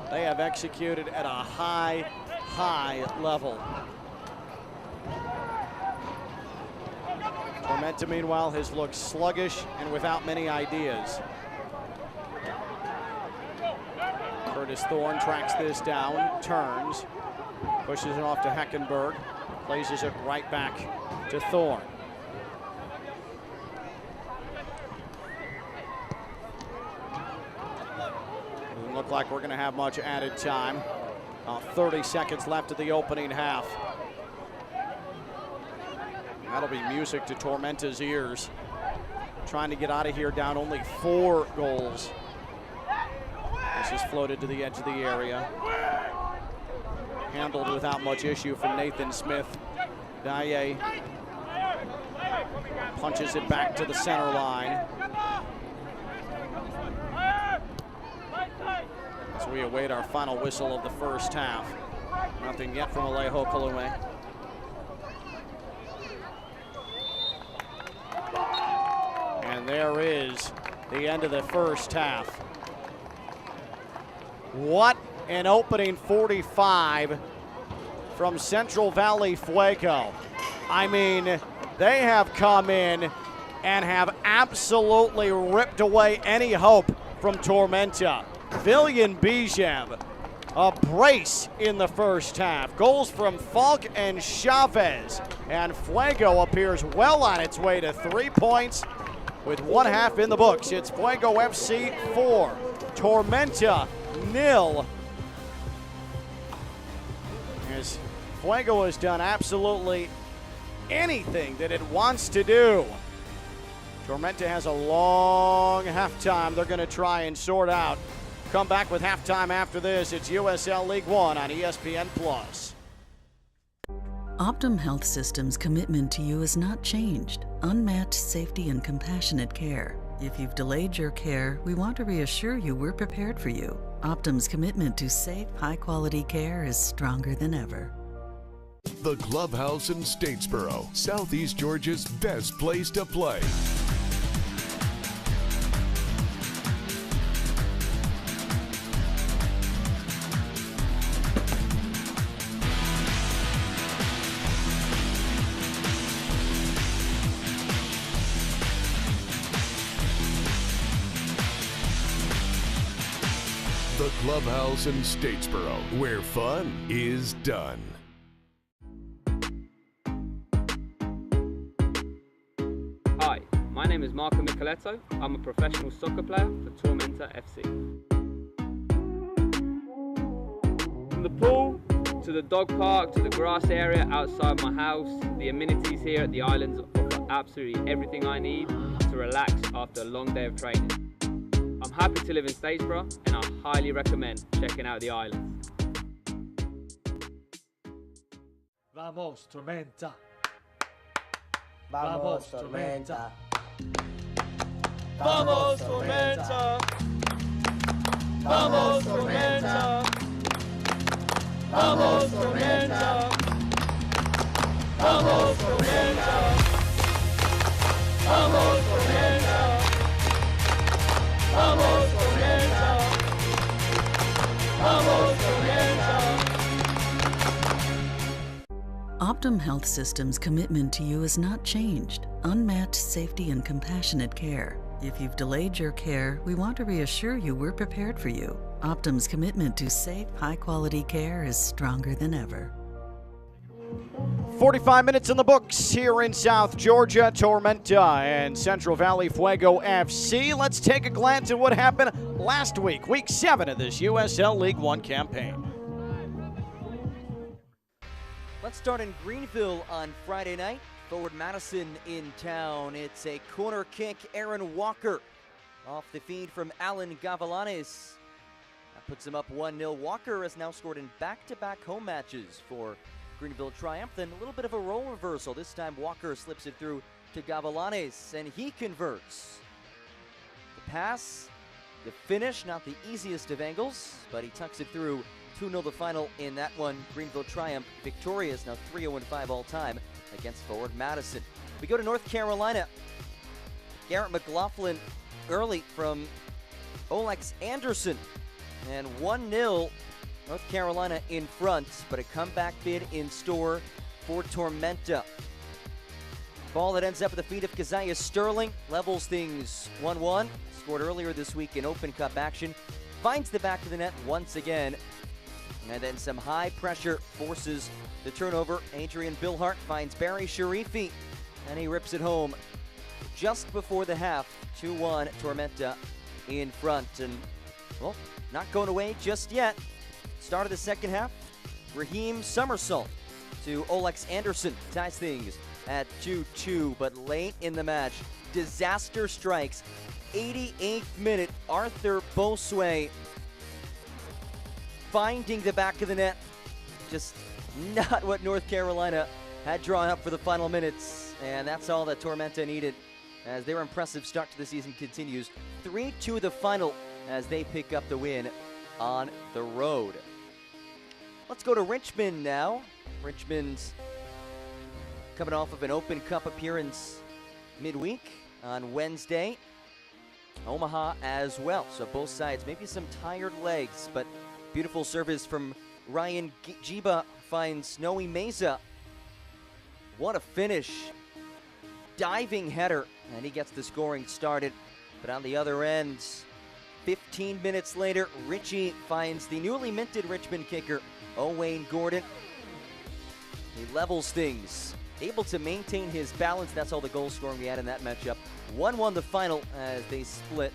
They have executed at a high, high level. Tormenta, meanwhile, has looked sluggish and without many ideas. Curtis Thorne tracks this down, turns, pushes it off to Heckenberg, places it right back to Thorne. Doesn't look like we're going to have much added time. 30 seconds left of the opening half. That'll be music to Tormenta's ears. Trying to get out of here down only 4 goals. This is floated to the edge of the area. Handled without much issue from Nathan Smith. Dye punches it back to the center line. As we await our final whistle of the first half. Nothing yet from Alejo Kalume. And there is the end of the first half. What an opening 45 from Central Valley Fuego. I mean, they have come in and have absolutely ripped away any hope from Tormenta. Villian Bijev, a brace in the first half. Goals from Falk and Chavez. And Fuego appears well on its way to 3 points with one half in the books. It's Fuego FC 4, Tormenta 0. As Fuego has done absolutely anything that it wants to do. Tormenta has a long halftime they're going to try and sort out. Come back with halftime after this. It's USL League One on ESPN+. Optum Health System's commitment to you has not changed. Unmatched safety and compassionate care. If you've delayed your care, we want to reassure you we're prepared for you. Optum's commitment to safe, high-quality care is stronger than ever. The Clubhouse in Statesboro, Southeast Georgia's best place to play. The Clubhouse in Statesboro, where fun is done. Hi, my name is Marco Micheletto. I'm a professional soccer player for Tormenta FC. From the pool, to the dog park, to the grass area outside my house, the amenities here at the islands offer absolutely everything I need to relax after a long day of training. I'm happy to live in Statesboro, and I highly recommend checking out the islands. Vamos, Tormenta. Vamos, Tormenta. Vamos, Tormenta. Vamos, Tormenta. Vamos, Tormenta. Vamos, Tormenta. Vamos, Tormenta. Vamos, Tormenta. Vamos, Tormenta. Optum Health System's commitment to you has not changed. Unmatched safety and compassionate care. If you've delayed your care, we want to reassure you we're prepared for you. Optum's commitment to safe, high-quality care is stronger than ever. 45 minutes in the books here in South Georgia, Tormenta and Central Valley Fuego FC. Let's take a glance at what happened last week, week 7 of this USL League One campaign. Let's start in Greenville on Friday night. Forward Madison in town. It's a corner kick, Aaron Walker off the feed from Alan Gavilanes. That puts him up 1-0. Walker has now scored in back-to-back home matches for Greenville Triumph. Then a little bit of a role reversal. This time Walker slips it through to Gavilanes, and he converts. The pass, the finish, not the easiest of angles, but he tucks it through. 2-0 the final in that one. Greenville Triumph victorious, now 3-0-5 all time against Forward Madison. We go to North Carolina. Garrett McLaughlin early from Olex Anderson. And 1-0 North Carolina in front, but a comeback bid in store for Tormenta. Ball that ends up at the feet of Keziah Sterling, levels things 1-1. Scored earlier this week in Open Cup action. Finds the back of the net once again. And then some high pressure forces the turnover. Adrian Bilhart finds Barry Sharifi, and he rips it home just before the half. 2-1 Tormenta in front. And, well, not going away just yet. Start of the second half, Raheem somersault to Olex Anderson ties things at 2-2, but late in the match, disaster strikes. 88th minute, Arthur Bosway finding the back of the net. Just not what North Carolina had drawn up for the final minutes, and that's all that Tormenta needed as their impressive start to the season continues. 3-2 the final as they pick up the win on the road. Let's go to Richmond now. Richmond's coming off of an Open Cup appearance midweek on Wednesday. Omaha as well, so both sides maybe some tired legs, but beautiful service from Ryan Jiba finds Noe Meza. What a finish. Diving header, and he gets the scoring started. But on the other end, 15 minutes later, Richie finds the newly minted Richmond kicker, Owain Gordon. He levels things, able to maintain his balance. That's all the goal scoring we had in that matchup. 1-1 the final as they split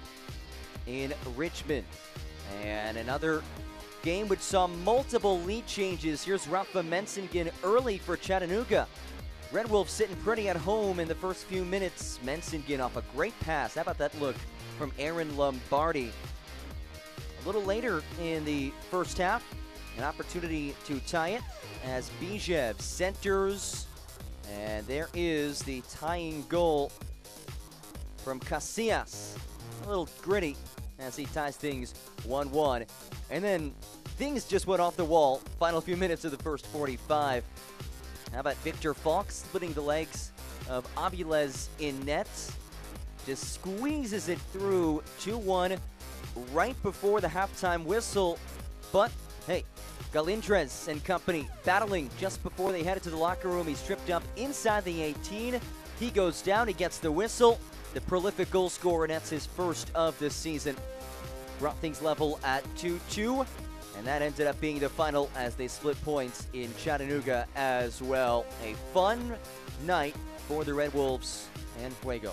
in Richmond. And another game which saw multiple lead changes. Here's Rafa Mensingen early for Chattanooga. Red Wolves sitting pretty at home in the first few minutes. Mensingen off a great pass. How about that look from Aaron Lombardi? A little later in the first half, an opportunity to tie it as Bijev centers. And there is the tying goal from Casillas. A little gritty as he ties things 1-1. And then things just went off the wall. Final few minutes of the first 45. How about Victor Falk splitting the legs of Aviles in net? Just squeezes it through 2-1 right before the halftime whistle. But hey, Galindres and company battling just before they headed to the locker room. He's tripped up inside the 18. He goes down, he gets the whistle. The prolific goal scorer nets his first of the season. Brought things level at 2-2. And that ended up being the final as they split points in Chattanooga as well. A fun night for the Red Wolves and Fuego.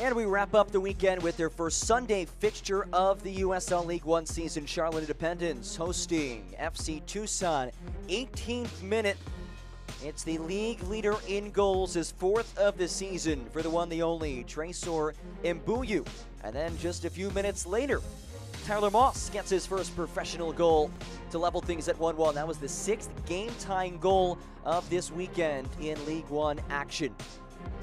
And we wrap up the weekend with their first Sunday fixture of the USL League One season. Charlotte Independence hosting FC Tucson. 18th minute. It's the league leader in goals, his fourth of the season for the one, the only, Tresor Mbuyu. And then just a few minutes later, Tyler Moss gets his first professional goal to level things at 1-1. That was the 6th game-tying goal of this weekend in League One action.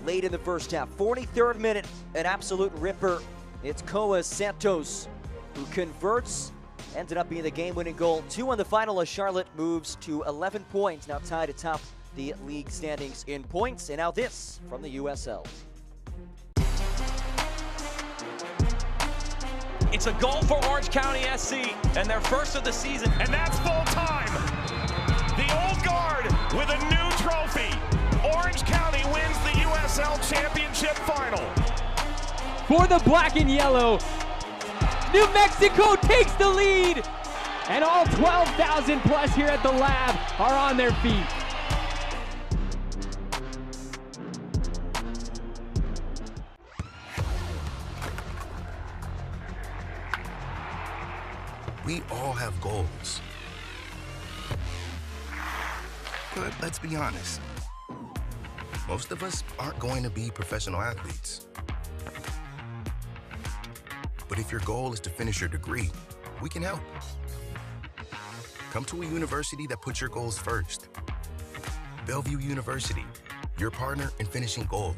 Late in the first half, 43rd minute, an absolute ripper. It's Coa Santos who converts. Ended up being the game-winning goal. 2 the final as Charlotte moves to 11 points, now tied atop the league standings in points. And now this from the USL. It's a goal for Orange County SC, and their first of the season. And that's full time. The old guard with a new trophy. Orange County wins the USL Championship final. For the black and yellow, New Mexico takes the lead. And all 12,000 plus here at the lab are on their feet. We all have goals. But let's be honest, most of us aren't going to be professional athletes. But if your goal is to finish your degree, we can help. Come to a university that puts your goals first. Bellevue University, your partner in finishing goals.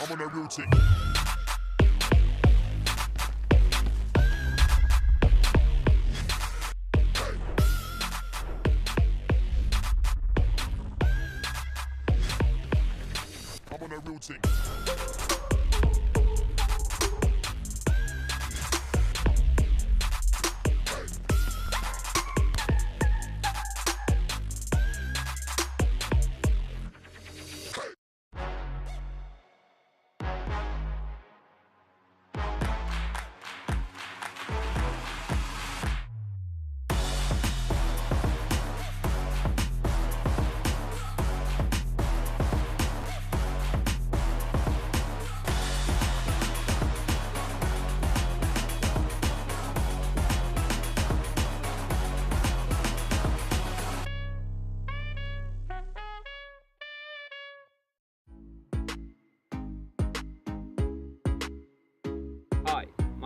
I'm on a routine.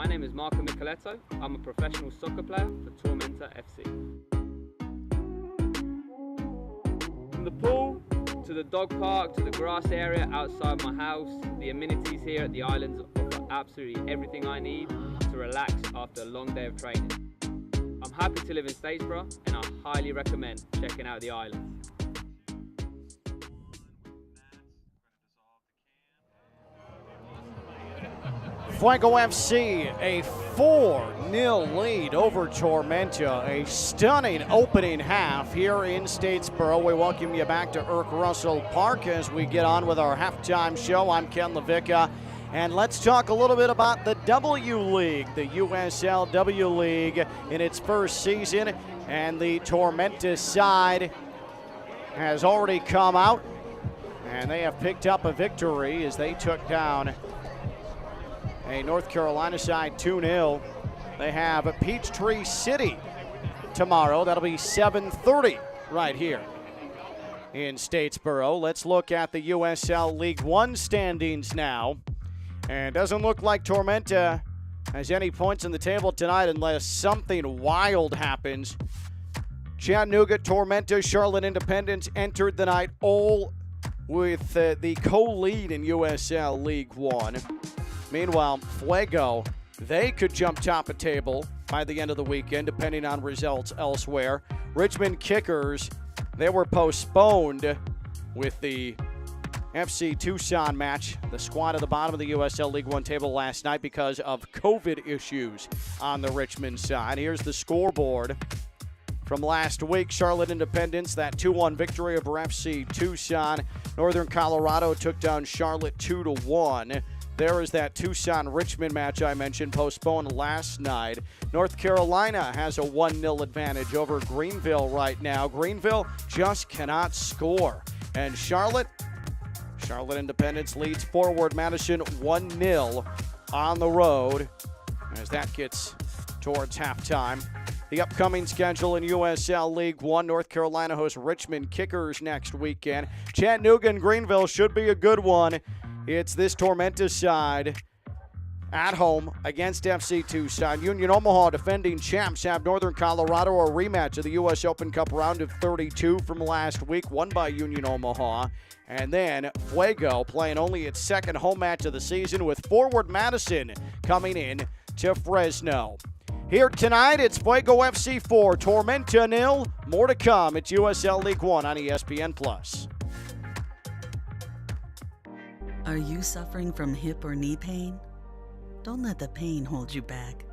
My name is Marco Micheletto. I'm a professional soccer player for Tormenta FC. From the pool, to the dog park, to the grass area outside my house, the amenities here at the islands offer absolutely everything I need to relax after a long day of training. I'm happy to live in Statesboro, and I highly recommend checking out the islands. Fuego FC, a 4-0 lead over Tormenta. A stunning opening half here in Statesboro. We welcome you back to Irk Russell Park as we get on with our halftime show. I'm Ken Levicka, and let's talk a little bit about the W League, the USL W League in its first season. And the Tormenta side has already come out, and they have picked up a victory as they took down a North Carolina side 2-0. They have a Peachtree City tomorrow. That'll be 7:30 right here in Statesboro. Let's look at the USL League One standings now. And doesn't look like Tormenta has any points on the table tonight unless something wild happens. Chattanooga, Tormenta, Charlotte Independence entered the night all with the co-lead in USL League One. Meanwhile, Fuego, they could jump top of table by the end of the weekend, depending on results elsewhere. Richmond Kickers, they were postponed with the FC Tucson match, the squad at the bottom of the USL League One table last night because of COVID issues on the Richmond side. Here's the scoreboard from last week. Charlotte Independence, that 2-1 victory over FC Tucson. Northern Colorado took down Charlotte 2-1. There is that Tucson-Richmond match I mentioned, postponed last night. North Carolina has a 1-0 advantage over Greenville right now. Greenville just cannot score. And Charlotte Independence leads Forward Madison 1-0 on the road as that gets towards halftime. The upcoming schedule in USL League One, North Carolina hosts Richmond Kickers next weekend. Chattanooga and Greenville should be a good one. It's this Tormenta side at home against FC Tucson. Union Omaha, defending champs, have Northern Colorado, a rematch of the U.S. Open Cup round of 32 from last week, won by Union Omaha. And then Fuego playing only its second home match of the season with Forward Madison coming in to Fresno. Here tonight, it's Fuego FC 4, Tormenta 0. More to come. It's USL League One on ESPN+. Are you suffering from hip or knee pain? Don't let the pain hold you back.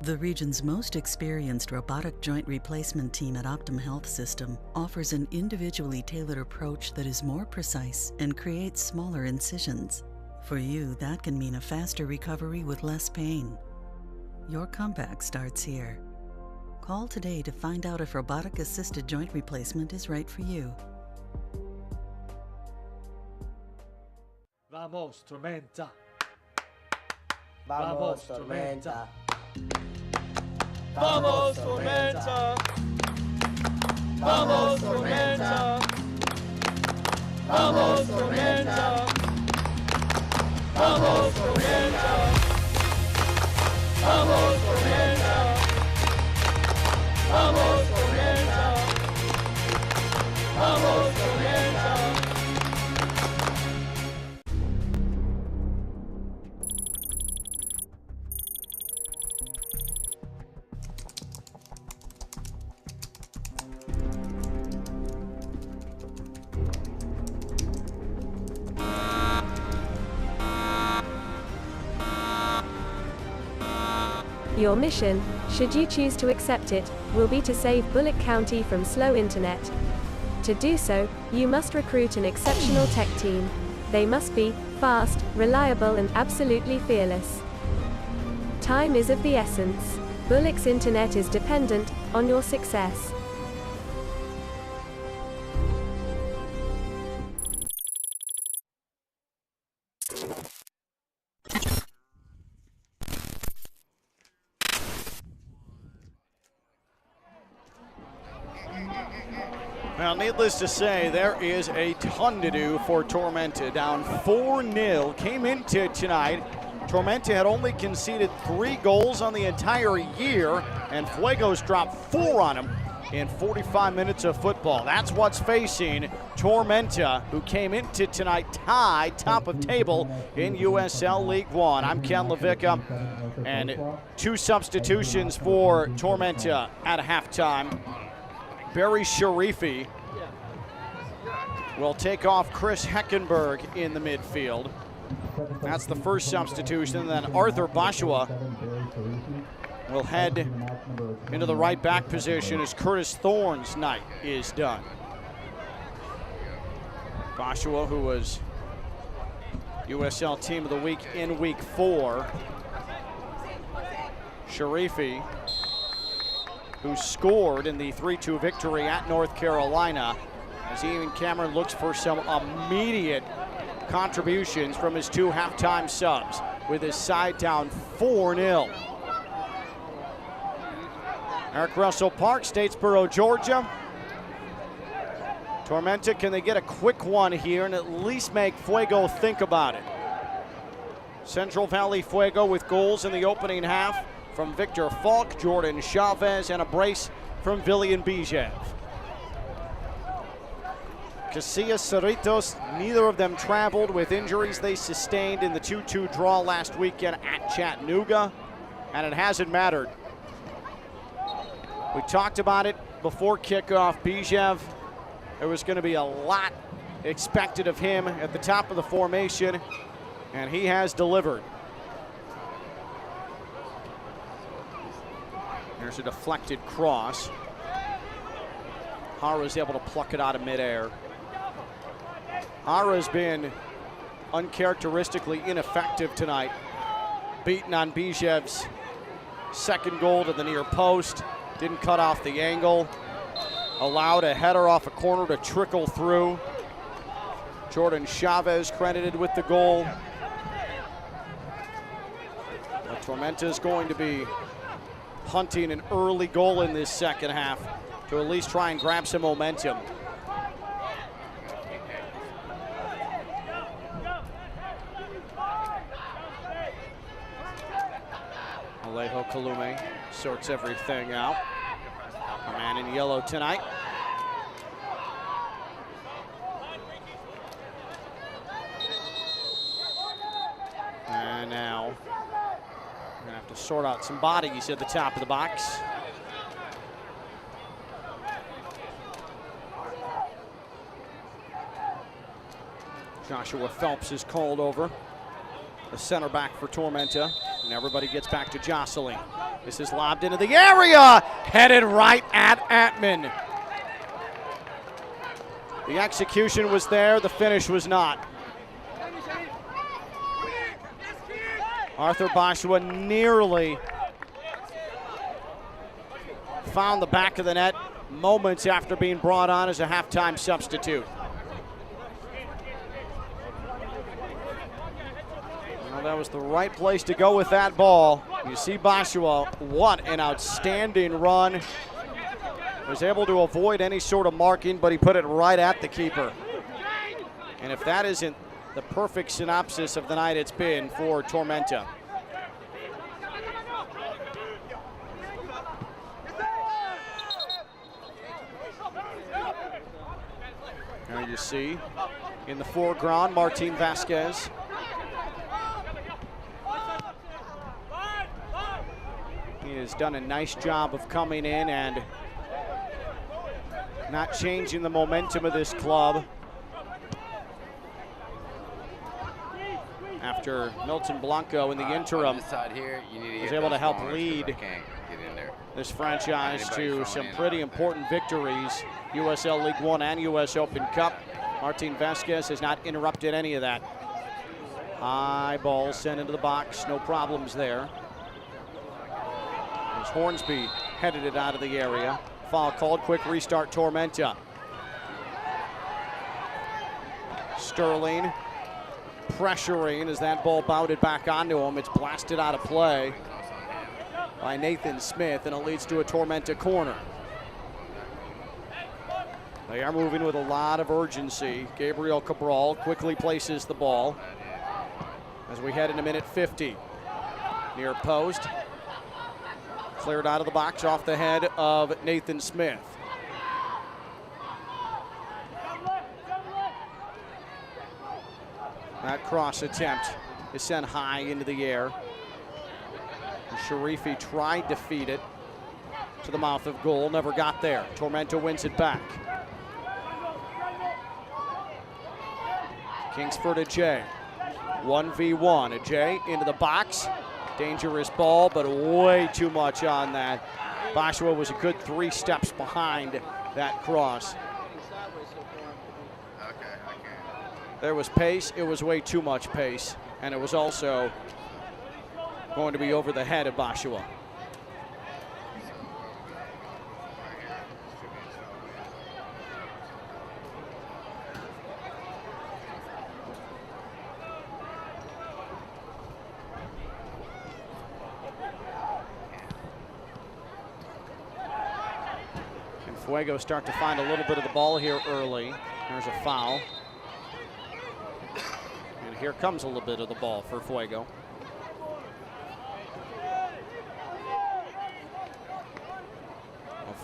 The region's most experienced robotic joint replacement team at Optum Health System offers an individually tailored approach that is more precise and creates smaller incisions. For you, that can mean a faster recovery with less pain. Your comeback starts here. Call today to find out if robotic-assisted joint replacement is right for you. Vamos, Tormenta. Vamos, Tormenta. Vamos, Tormenta. Vamos, Tormenta. Vamos, Tormenta. Vamos, Tormenta. Vamos, Tormenta. Vamos, Tormenta. Vamos, Tormenta. Your mission, should you choose to accept it, will be to save Bullock County from slow internet. To do so, you must recruit an exceptional tech team. They must be fast, reliable, and absolutely fearless. Time is of the essence. Bullock's internet is dependent on your success. Well, needless to say, there is a ton to do for Tormenta. Down 4-0, came into tonight Tormenta had only conceded 3 goals on the entire year, and Fuego's dropped 4 on him in 45 minutes of football. That's what's facing Tormenta, who came into tonight tied top of table in USL League One. I'm Ken Levicka, and 2 substitutions for Tormenta at halftime. Barry Sharifi will take off Chris Heckenberg in the midfield. That's the first substitution. And then Arthur Bashua will head into the right back position as Curtis Thorne's night is done. Bashua, who was USL Team of the Week in Week 4. Sharifi, who scored in the 3-2 victory at North Carolina, as Ian Cameron looks for some immediate contributions from his 2 halftime subs, with his side down 4-0. Eric Russell Park, Statesboro, Georgia. Tormenta, can they get a quick one here and at least make Fuego think about it? Central Valley Fuego with goals in the opening half from Victor Falk, Jordan Chavez, and a brace from Villian Bijev. Casillas, Cerritos, neither of them traveled with injuries they sustained in the 2-2 draw last weekend at Chattanooga, and it hasn't mattered. We talked about it before kickoff. Bijev, there was going to be a lot expected of him at the top of the formation, and he has delivered. There's a deflected cross. Hara's able to pluck it out of midair. Hara's been uncharacteristically ineffective tonight. Beaten on Bijev's second goal to the near post. Didn't cut off the angle. Allowed a header off a corner to trickle through. Jordan Chavez credited with the goal. But Tormenta's going to be hunting an early goal in this second half to at least try and grab some momentum. Alejo Kalume sorts everything out. A man in yellow tonight. And now we're gonna have to sort out some bodies at the top of the box. Joshua Phelps is called over, the center back for Tormenta, and everybody gets back to jostling. This is lobbed into the area, headed right at Atman. The execution was there, the finish was not. Arthur Bashua nearly found the back of the net moments after being brought on as a halftime substitute. Well, that was the right place to go with that ball. You see Bashua, what an outstanding run. Was able to avoid any sort of marking, but he put it right at the keeper. And if that isn't the perfect synopsis of the night it's been for Tormenta. There you see in the foreground Martin Vasquez. He has done a nice job of coming in and not changing the momentum of this club. After Milton Blanco in the interim was able to help lead this franchise to some pretty important victories, USL League One and US Open Cup. Martin Vasquez has not interrupted any of that. High ball sent into the box, no problems there. As Hornsby headed it out of the area. Foul called, quick restart Tormenta. Sterling pressuring as that ball bounded back onto him. It's blasted out of play by Nathan Smith, and it leads to a Tormenta corner. They are moving with a lot of urgency. Gabriel Cabral quickly places the ball. as we head into minute 50. Near post. Cleared out of the box off the head of Nathan Smith. That cross attempt is sent high into the air. Sharifi tried to feed it to the mouth of goal, never got there. Tormenta wins it back. Kingsford Ajay, 1v1. Ajay into the box. Dangerous ball, but way too much on that. Bashua was a good 3 steps behind that cross. There was pace, it was way too much pace, and it was also going to be over the head of Bashua. Can Fuego start to find a little bit of the ball here early? There's a foul. And here comes a little bit of the ball for Fuego.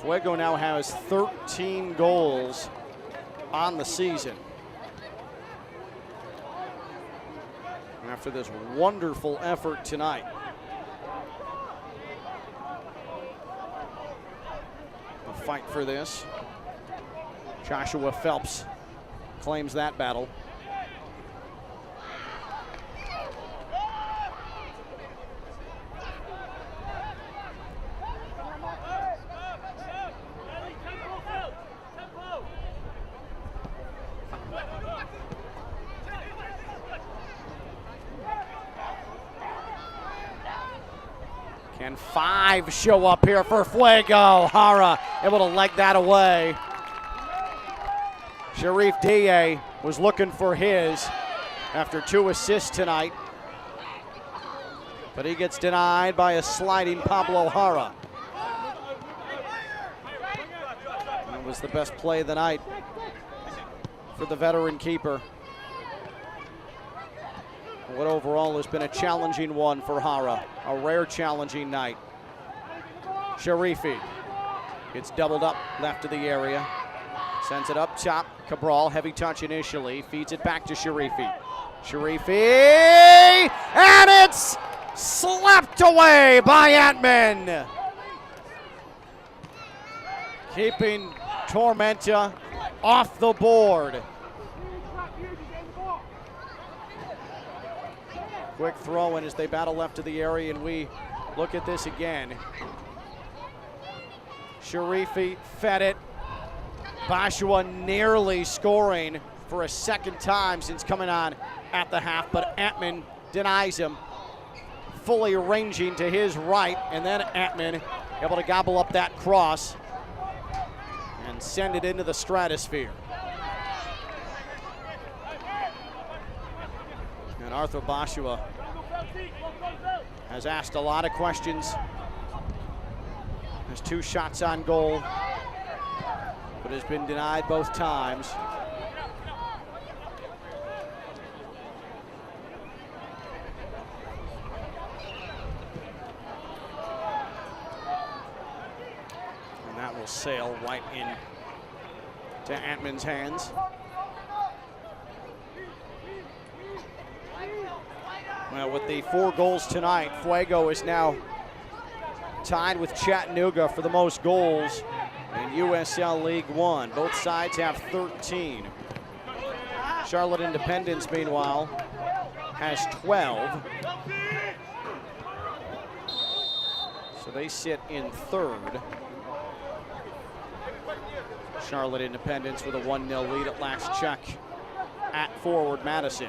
Fuego now has 13 goals on the season. After this wonderful effort tonight. A fight for this. Joshua Phelps claims that battle. Can 5 show up here for Fuego? Hara able to leg that away. Sharif Diye was looking for his after 2 assists tonight, but he gets denied by a sliding Pablo Hara. That was the best play of the night for the veteran keeper. What overall has been a challenging one for Hara, a rare challenging night. Sharifi gets doubled up left of the area, sends it up top. Cabral, heavy touch initially, feeds it back to Sharifi. Sharifi, and it's slapped away by Atman. Keeping Tormenta off the board. Quick throw in as they battle left of the area, and we look at this again. Sharifi fed it. Bashua nearly scoring for a second time since coming on at the half, but Atman denies him, fully ranging to his right, and then Atman able to gobble up that cross and send it into the stratosphere. And Arthur Bashua has asked a lot of questions. Has 2 shots on goal, but has been denied both times. And that will sail right in to Atman's hands. Well, with the 4 goals tonight, Fuego is now tied with Chattanooga for the most goals in USL League One. Both sides have 13. Charlotte Independence, meanwhile, has 12. So they sit in 3rd. Charlotte Independence with a 1-0 lead at last check at forward Madison.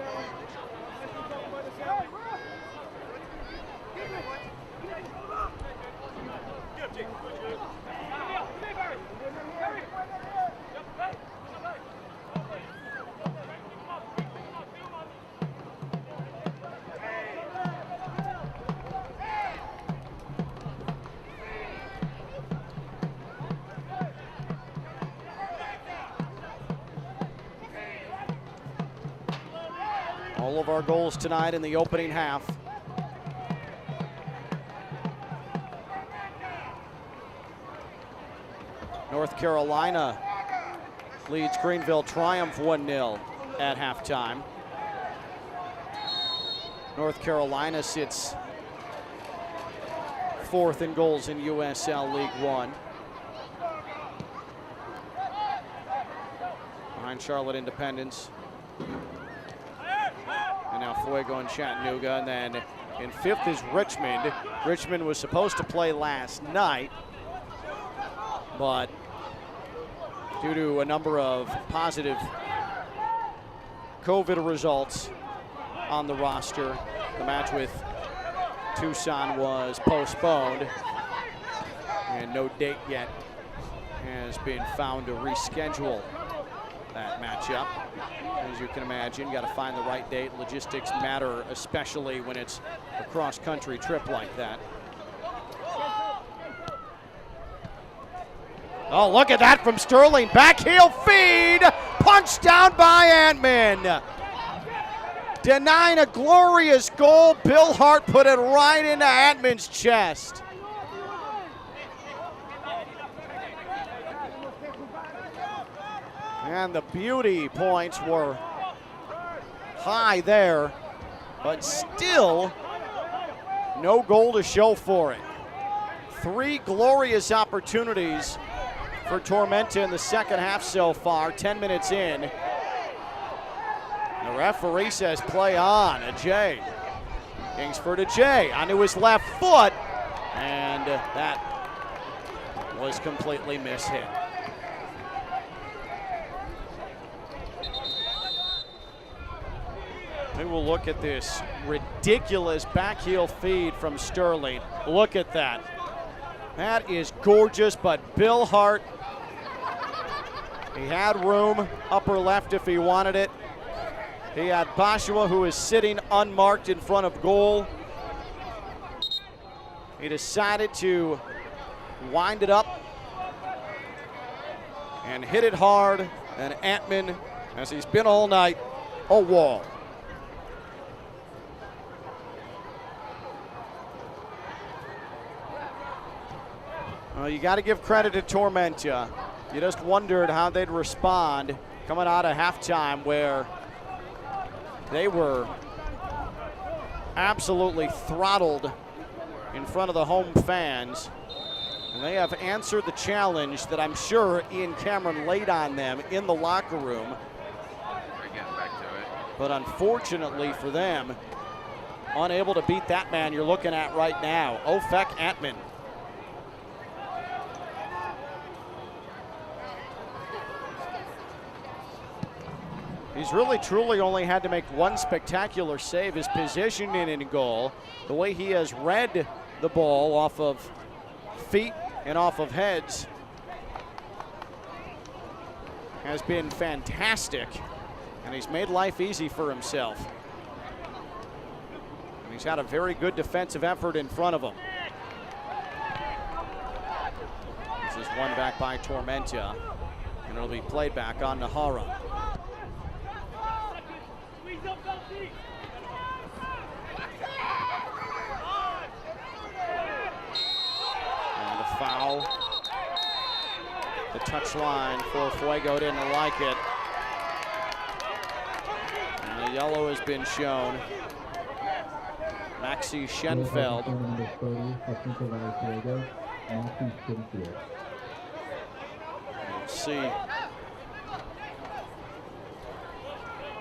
All of our goals tonight in the opening half. North Carolina leads Greenville Triumph 1-0 at halftime. North Carolina sits 4th in goals in USL League One. Behind Charlotte Independence. And now Fuego and Chattanooga. And then in 5th is Richmond. Richmond was supposed to play last night, but due to a number of positive COVID results on the roster, the match with Tucson was postponed, and no date yet has been found to reschedule that matchup. As you can imagine, you got to find the right date. Logistics matter, especially when it's a cross-country trip like that. Oh, look at that from Sterling. Back heel feed, punched down by Antman. Denying a glorious goal, Bill Hart put it right into Antman's chest. And the beauty points were high there, but still no goal to show for it. 3 glorious opportunities for Tormenta in the second half so far, 10 minutes in. The referee says play on. Ajay. Kingsford Ajay onto his left foot, and that was completely mishit. We will look at this ridiculous back heel feed from Sterling. Look at that. That is gorgeous, but Bill Hart, he had room upper left if he wanted it. He had Bashua, who is sitting unmarked in front of goal. He decided to wind it up and hit it hard, and Antman, as he's been all night, a wall. Well, you got to give credit to Tormenta. You just wondered how they'd respond coming out of halftime, where they were absolutely throttled in front of the home fans. And they have answered the challenge that I'm sure Ian Cameron laid on them in the locker room. But unfortunately for them, unable to beat that man you're looking at right now, Ofek Antman. He's really truly only had to make one spectacular save. His positioning in goal, the way he has read the ball off of feet and off of heads, has been fantastic, and he's made life easy for himself. And he's had a very good defensive effort in front of him. This is won back by Tormenta, and it'll be played back on Nahara. And a foul. The touch line for Fuego didn't like it. And a yellow has been shown. Maxi Schenfeld. Let's see.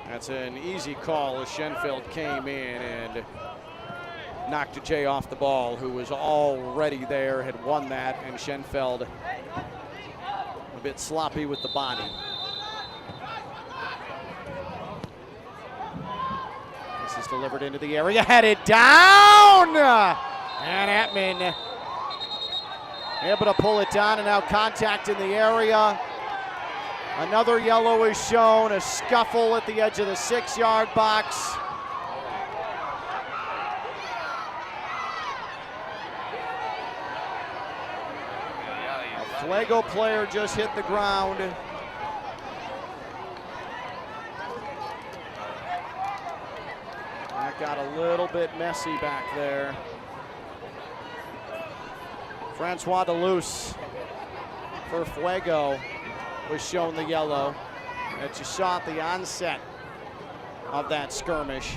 That's an easy call as Schenfeld came in and knocked Ajay off the ball, who was already there, had won that, and Schenfeld a bit sloppy with the body. This is delivered into the area, headed down! And Antman able to pull it down, and now contact in the area. Another yellow is shown, a scuffle at the edge of the 6-yard box. A Fuego player just hit the ground. That got a little bit messy back there. Francois Deleuze for Fuego was shown the yellow that you saw at the onset of that skirmish.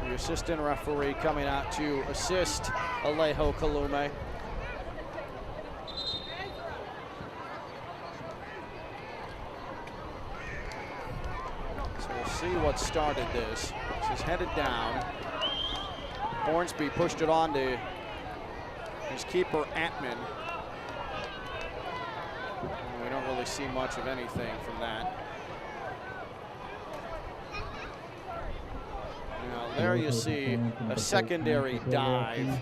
The assistant referee coming out to assist Alejo Kalume. So we'll see what started this. This is headed down. Hornsby pushed it on to his keeper, Atman. We don't really see much of anything from that. Now there you see a secondary dive.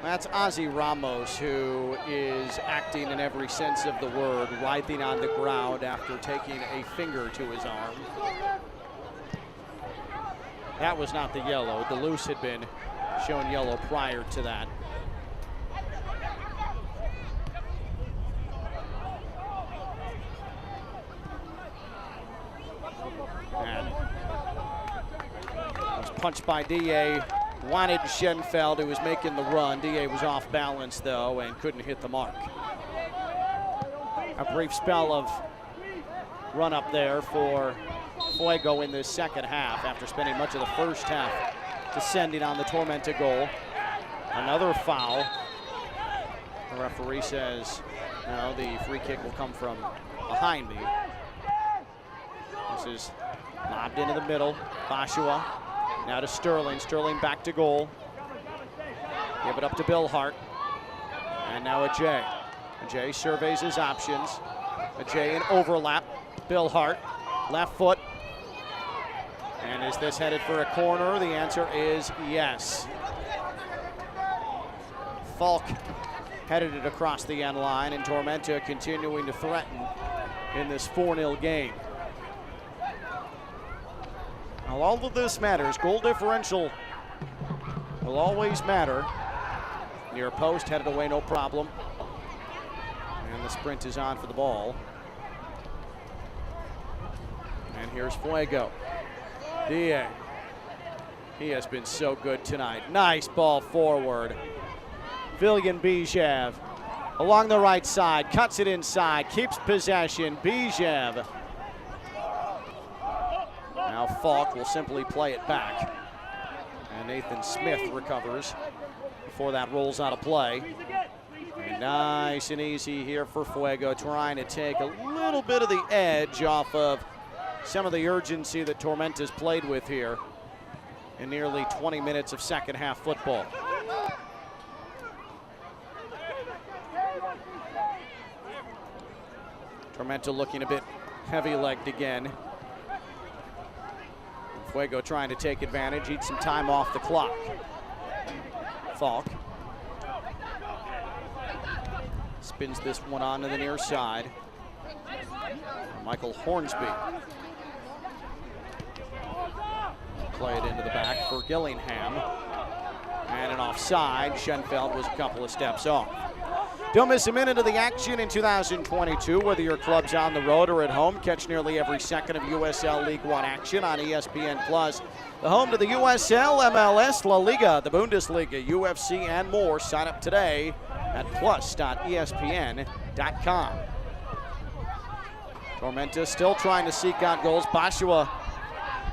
That's Ozzy Ramos, who is acting in every sense of the word, writhing on the ground after taking a finger to his arm. That was not the yellow. Deleuze had been shown yellow prior to that. And was punched by DA. Wanted Schenfeld, who was making the run. DA was off balance, though, and couldn't hit the mark. A brief spell of run up there for Fuego in this second half after spending much of the first half descending on the Tormenta goal. Another foul. The referee says, no, the free kick will come from behind me. This is lobbed into the middle. Bashua now to Sterling. Sterling back to goal. Give it up to Bill Hart. And now Ajay. Ajay surveys his options. Ajay in overlap. Bill Hart, left foot. And is this headed for a corner? The answer is yes. Falk headed it across the end line, and Tormenta continuing to threaten in this 4-0 game. Now, all of this matters. Goal differential will always matter. Near post, headed away, no problem. And the sprint is on for the ball. And here's Fuego. DA. He has been so good tonight. Nice ball forward. Villian Bijev along the right side, cuts it inside, keeps possession. Bijev. Now Falk will simply play it back. And Nathan Smith recovers before that rolls out of play. And nice and easy here for Fuego, trying to take a little bit of the edge off of some of the urgency that Tormenta's played with here in nearly 20 minutes of second half football. Tormenta looking a bit heavy-legged again. Fuego trying to take advantage, eat some time off the clock. Falk spins this one on to the near side. Michael Hornsby. Play it into the back for Gillingham. And an offside. Schenfeld was a couple of steps off. Don't miss a minute of the action in 2022, whether your club's on the road or at home. Catch nearly every second of USL League One action on ESPN Plus, the home to the USL, MLS, La Liga, the Bundesliga, UFC, and more. Sign up today at plus.espn.com. Tormenta still trying to seek out goals. Bashua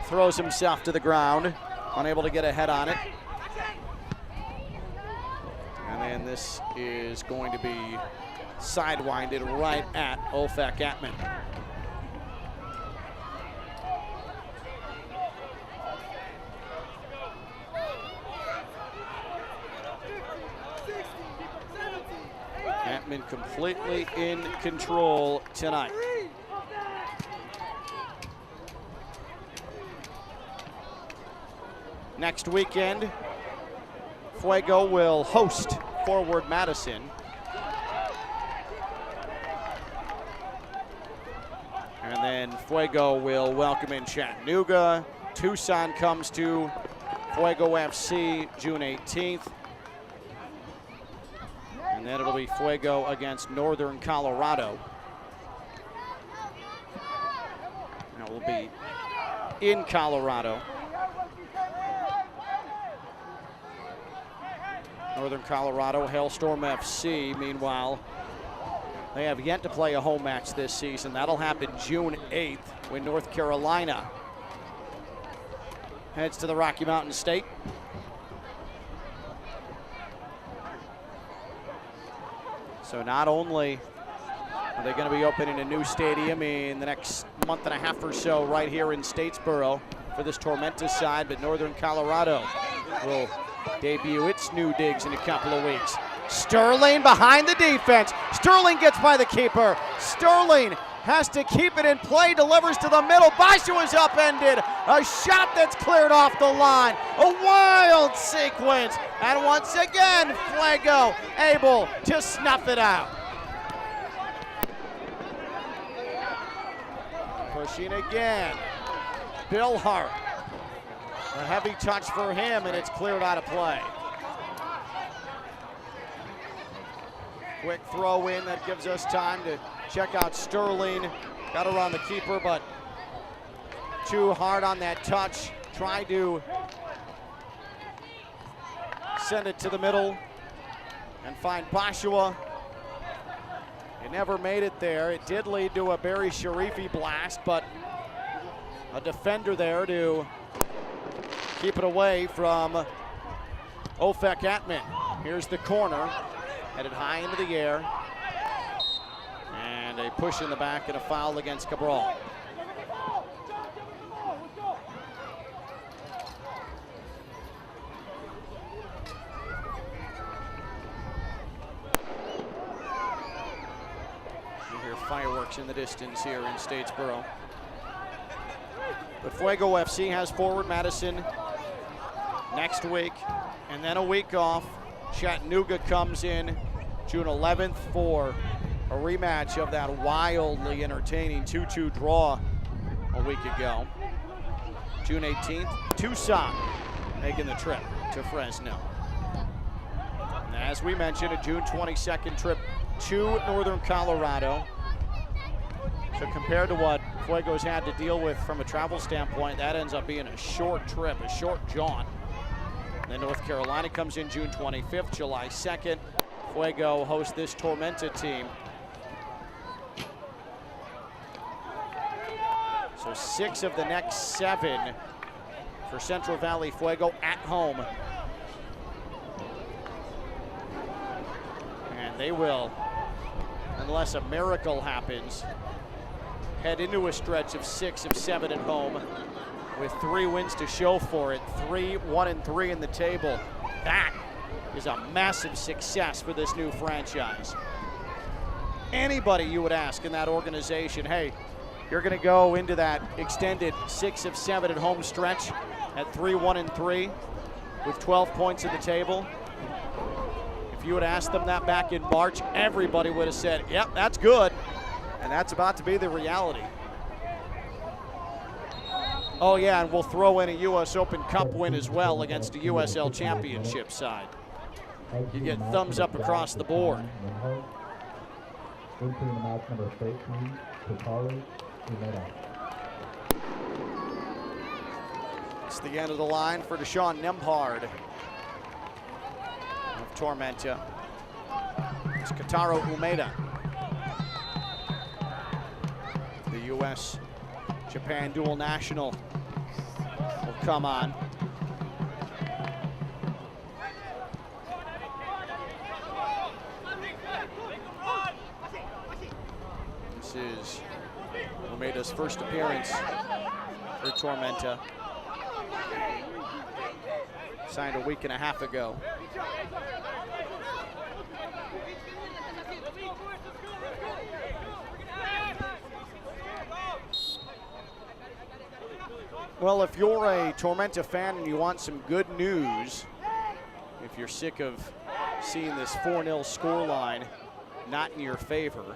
throws himself to the ground, unable to get a head on it. And then this is going to be sidewinded right at Ofek Atman. Atman completely in control tonight. Next weekend, Fuego will host Forward Madison. And then Fuego will welcome in Chattanooga. Tucson comes to Fuego FC June 18th. And then it'll be Fuego against Northern Colorado. And it will be in Colorado. Northern Colorado, Hailstorm FC, meanwhile, they have yet to play a home match this season. That'll happen June 8th when North Carolina heads to the Rocky Mountain State. So not only are they going to be opening a new stadium in the next month and a half or so right here in Statesboro for this Tormenta side, but Northern Colorado will debut its new digs in a couple of weeks. Sterling behind the defense. Sterling gets by the keeper. Sterling has to keep it in play, delivers to the middle. Bashu is upended. A shot that's cleared off the line. A wild sequence. And once again, Fuego able to snuff it out. Pushing again. Bill Hart. A heavy touch for him, and it's cleared out of play. Quick throw in that gives us time to check out Sterling. Got around the keeper, but too hard on that touch. Tried to send it to the middle and find Bashua. It never made it there. It did lead to a Barry Sharifi blast, but a defender there to keep it away from Ofek Atman. Here's the corner, headed high into the air. And a push in the back and a foul against Cabral. You hear fireworks in the distance here in Statesboro. But Fuego FC has forward Madison next week, and then a week off. Chattanooga comes in June 11th for a rematch of that wildly entertaining 2-2 draw a week ago. June 18th, Tucson making the trip to Fresno. And as we mentioned, a June 22nd trip to Northern Colorado. So compared to what Fuego's had to deal with from a travel standpoint, that ends up being a short trip, a short jaunt. And then North Carolina comes in June 25th, July 2nd. Fuego hosts this Tormenta team. So 6 of the next 7 for Central Valley Fuego at home. And they will, unless a miracle happens, head into a stretch of 6 of 7 at home with 3 wins to show for it. 3-1-3 in the table. That is a massive success for this new franchise. Anybody you would ask in that organization, hey, you're going to go into that extended 6 of 7 at home stretch at 3-1-3 with 12 points in the table. If you would ask them that back in March, everybody would have said, yep, that's good. And that's about to be the reality. Oh yeah, and we'll throw in a U.S. Open Cup win as well against a USL Championship side. You get thumbs up across the board. It's the end of the line for Deshaun Nembhard of Tormenta. It's Kataro Umeda, the U.S.-Japan dual national, will come on. This is Umeda's first appearance for Tormenta. Signed a week and a half ago. Well, if you're a Tormenta fan and you want some good news, if you're sick of seeing this 4-0 scoreline not in your favor,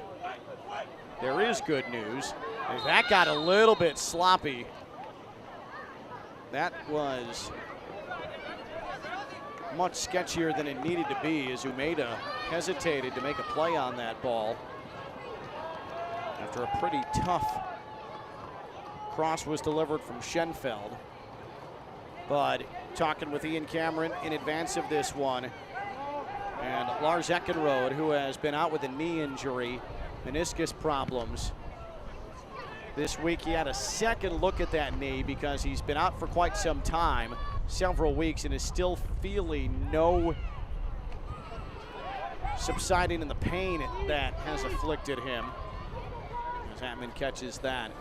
there is good news. That got a little bit sloppy. That was much sketchier than it needed to be as Umeda hesitated to make a play on that ball after a pretty tough cross was delivered from Schenfeld. But talking with Ian Cameron in advance of this one, and Lars Eckenrode, who has been out with a knee injury, meniscus problems. This week he had a second look at that knee because he's been out for quite some time, several weeks, and is still feeling no subsiding in the pain that has afflicted him. As Atman catches that.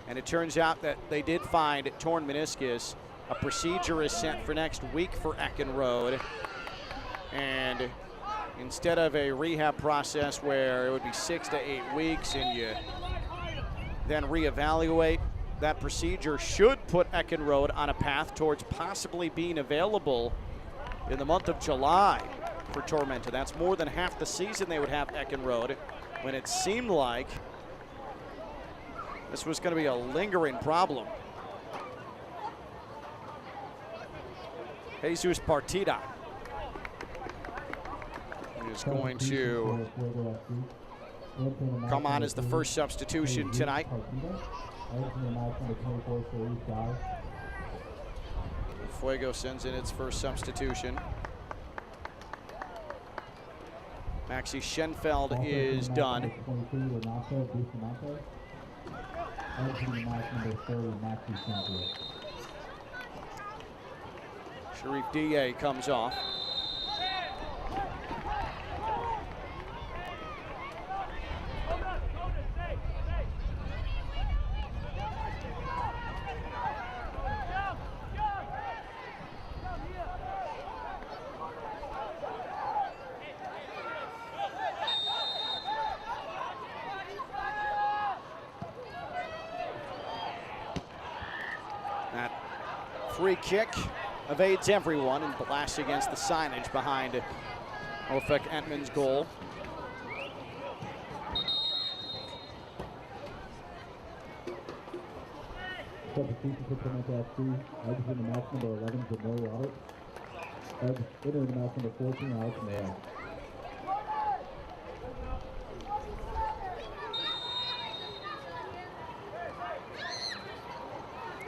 And it turns out that they did find torn meniscus. A procedure is set for next week for Eckenrode. And instead of a rehab process where it would be 6 to 8 weeks and you then reevaluate, that procedure should put Eckenrode on a path towards possibly being available in the month of July for Tormenta. That's more than half the season they would have Eckenrode, when it seemed like this was going to be a lingering problem. Jesus Partida is going to come on as the first substitution tonight. Fuego sends in its first substitution. Maxi Schenfeld is done. Sharif D.A. comes off. That free kick evades everyone and blasts against the signage behind Ofek Entman's goal. Substitution for Tormenta FC. Eggs in the match number 11 for Mary Roberts. Eggs in the match number 14, Alex Mayo.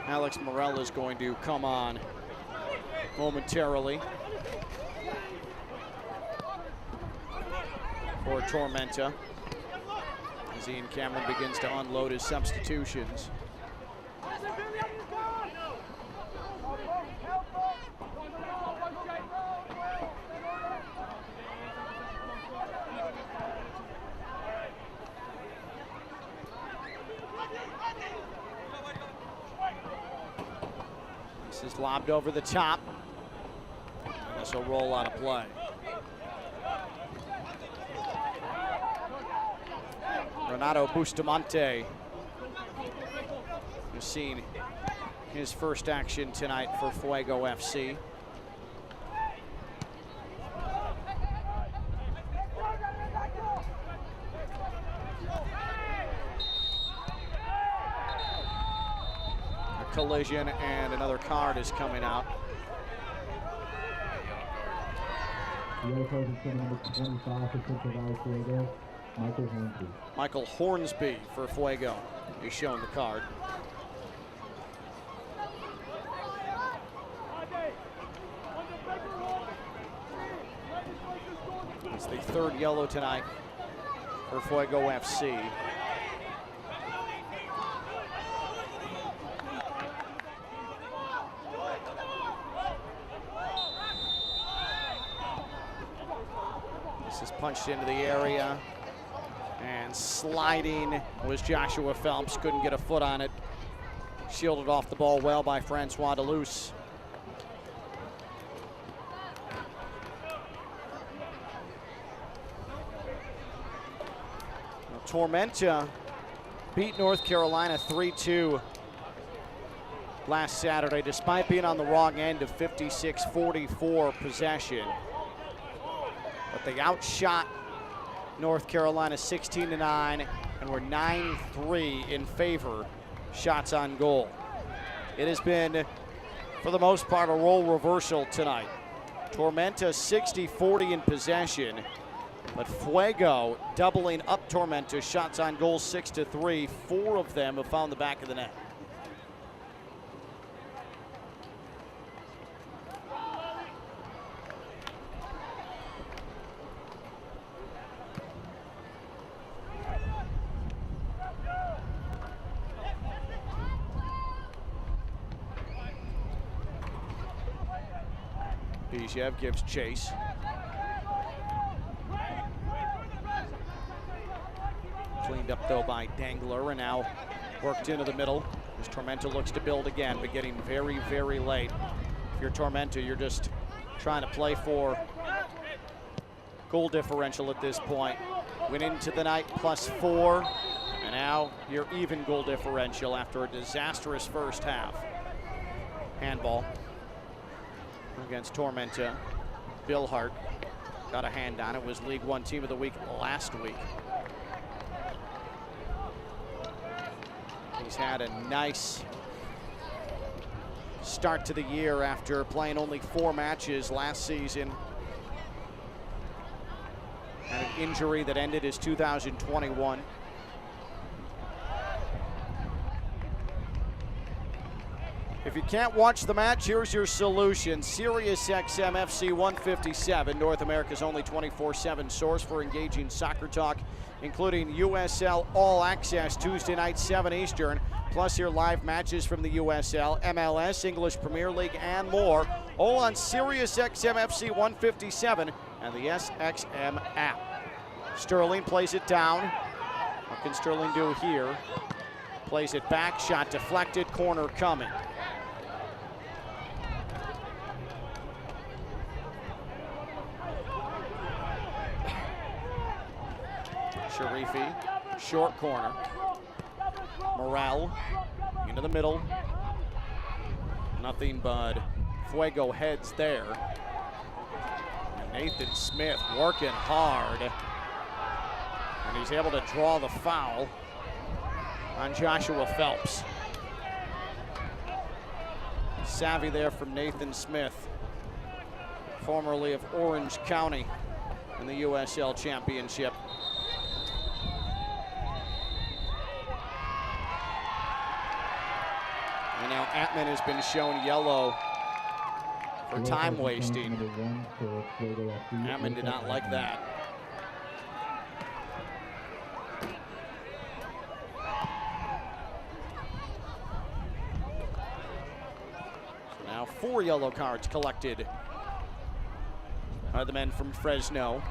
Alex Morel is going to come on momentarily for Tormenta as Ian Cameron begins to unload his substitutions. This is lobbed over the top. And this will roll out of play. Renato Bustamante, you've seen his first action tonight for Fuego FC. Collision and another card is coming out. The other card is coming number 25 for Central Valley Fuego, Michael Hornsby. Michael Hornsby for Fuego is shown the card. It's the third yellow tonight for Fuego FC. This is punched into the area, and sliding was Joshua Phelps. Couldn't get a foot on it. Shielded off the ball well by Francois Deleuze. Tormenta beat North Carolina 3-2 last Saturday, despite being on the wrong end of 56-44 possession. But they outshot North Carolina 16-9 and were 9-3 in favor shots on goal. It has been, for the most part, a role reversal tonight. Tormenta 60-40 in possession, but Fuego doubling up Tormenta. Shots on goal 6-3. 4 of them have found the back of the net. Bijev gives chase. Cleaned up though by Dangler, and now worked into the middle as Tormenta looks to build again, but getting very, very late. If you're Tormenta, you're just trying to play for goal differential at this point. Went into the night +4, and now you're even goal differential after a disastrous first half. Handball against Tormenta. Bill Hart got a hand on it. Was League One Team of the Week last week. He's had a nice start to the year after playing only 4 matches last season. Had an injury that ended his 2021. If you can't watch the match, here's your solution. SiriusXM FC 157, North America's only 24/7 source for engaging soccer talk, including USL All Access Tuesday night, 7 Eastern. Plus your live matches from the USL, MLS, English Premier League, and more. All on SiriusXM FC 157 and the SXM app. Sterling plays it down. What can Sterling do here? Plays it back, shot deflected, corner coming. Sharifi, short corner. Morel into the middle. Nothing but Fuego heads there. And Nathan Smith working hard. And he's able to draw the foul on Joshua Phelps. Savvy there from Nathan Smith, formerly of Orange County in the USL Championship. And now Atman has been shown yellow for time wasting. Atman did not like that. So now 4 yellow cards collected by the men from Fresno.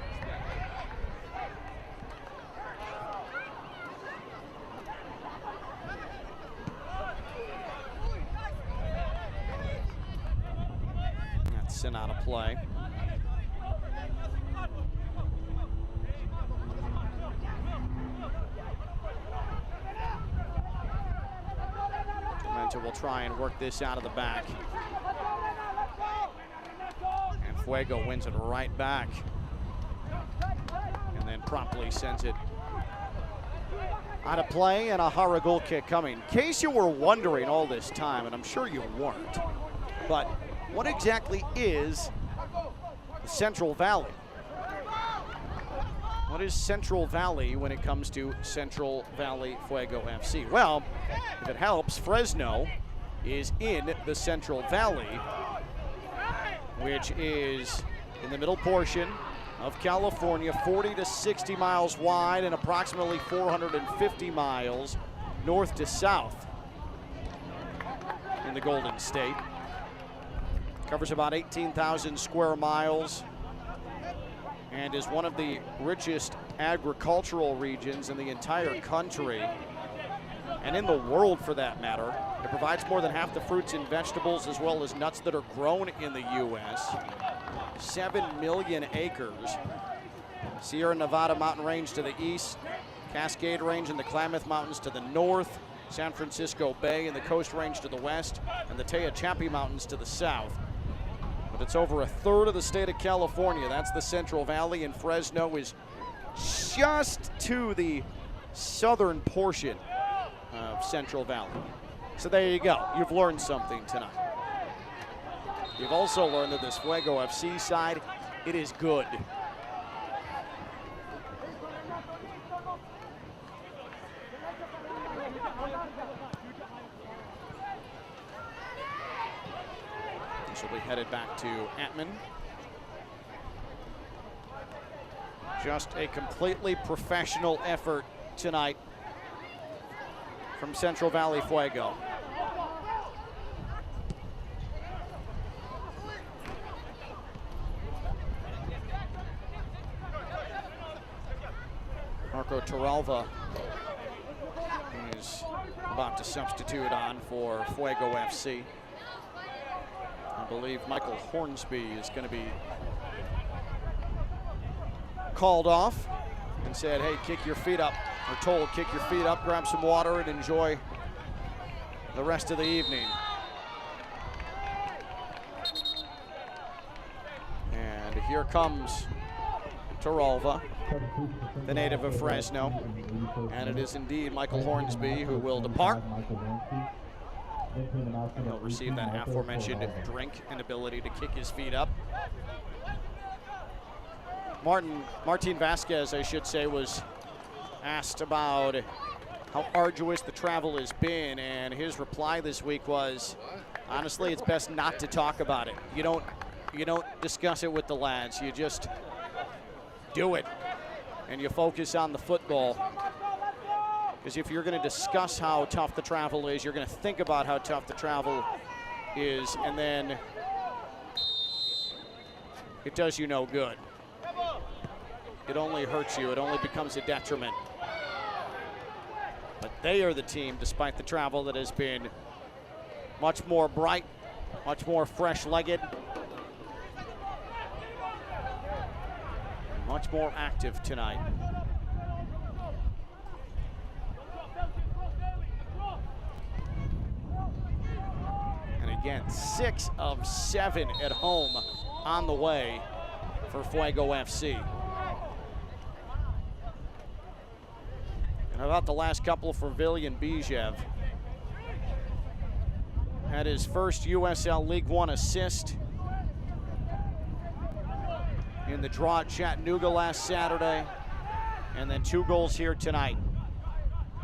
Sent out of play. Tormenta will try and work this out of the back. And Fuego wins it right back. And then promptly sends it out of play, and a Hara goal kick coming. In case you were wondering all this time, and I'm sure you weren't, but what exactly is the Central Valley? What is Central Valley when it comes to Central Valley Fuego FC? Well, if it helps, Fresno is in the Central Valley, which is in the middle portion of California, 40 to 60 miles wide and approximately 450 miles north to south in the Golden State. Covers about 18,000 square miles and is one of the richest agricultural regions in the entire country and in the world for that matter. It provides more than half the fruits and vegetables as well as nuts that are grown in the U.S. 7 million acres. Sierra Nevada mountain range to the east, Cascade Range and the Klamath Mountains to the north, San Francisco Bay and the Coast Range to the west, and the Tehachapi Mountains to the south. But it's over a third of the state of California. That's the Central Valley, and Fresno is just to the southern portion of Central Valley. So there you go. You've learned something tonight. You've also learned that this Fuego FC side, it is good. This will be headed back to Atman. Just a completely professional effort tonight from Central Valley Fuego. Marco Torralva is about to substitute on for Fuego FC. I believe Michael Hornsby is going to be called off and said, hey, kick your feet up, or told, kick your feet up, grab some water, and enjoy the rest of the evening. And here comes Torralva, the native of Fresno, and it is indeed Michael Hornsby who will depart. And he'll receive that aforementioned drink and ability to kick his feet up. Martin Vasquez, I should say, was asked about how arduous the travel has been, and his reply this week was, honestly, it's best not to talk about it. You don't discuss it with the lads. You just do it, and you focus on the football. Because if you're going to discuss how tough the travel is, you're going to think about how tough the travel is, and then it does you no good. It only hurts you. It only becomes a detriment. But they are the team, despite the travel, that has been much more bright, much more fresh-legged, much more active tonight. And again, 6 of 7 at home on the way for Fuego FC. And how about the last couple for Villian Bijev? Had his first USL League One assist in the draw at Chattanooga last Saturday, and then 2 goals here tonight,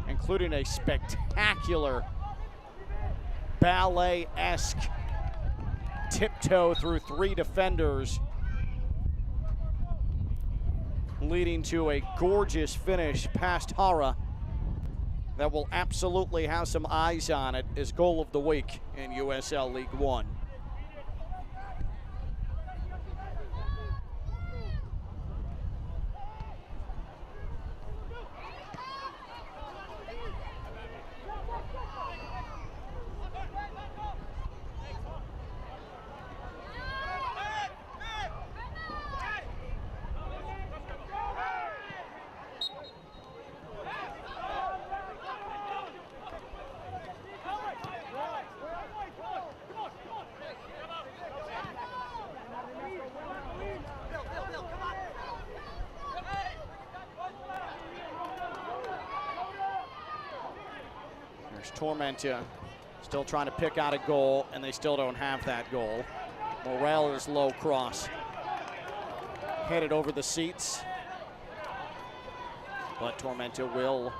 including a spectacular ballet-esque tiptoe through 3 defenders, leading to a gorgeous finish past Hara that will absolutely have some eyes on it as goal of the week in USL League One. Tormenta still trying to pick out a goal, and they still don't have that goal. Morel's low cross headed over the seats, but Tormenta will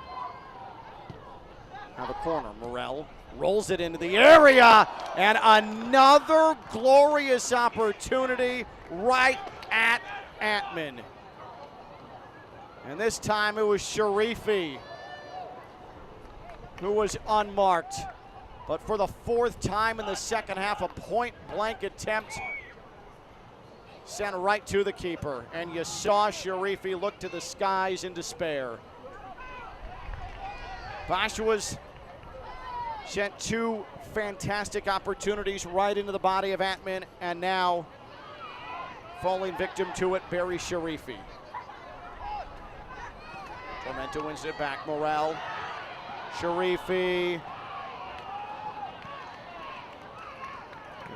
have a corner. Morel rolls it into the area, and another glorious opportunity right at Atman. And this time it was Sharifi who was unmarked. But for the 4th time in the second half, a point-blank attempt sent right to the keeper. And you saw Sharifi look to the skies in despair. Bashua's sent 2 fantastic opportunities right into the body of Atman, and now falling victim to it, Barry Sharifi. Tormenta wins it back. Morel. Sharifi.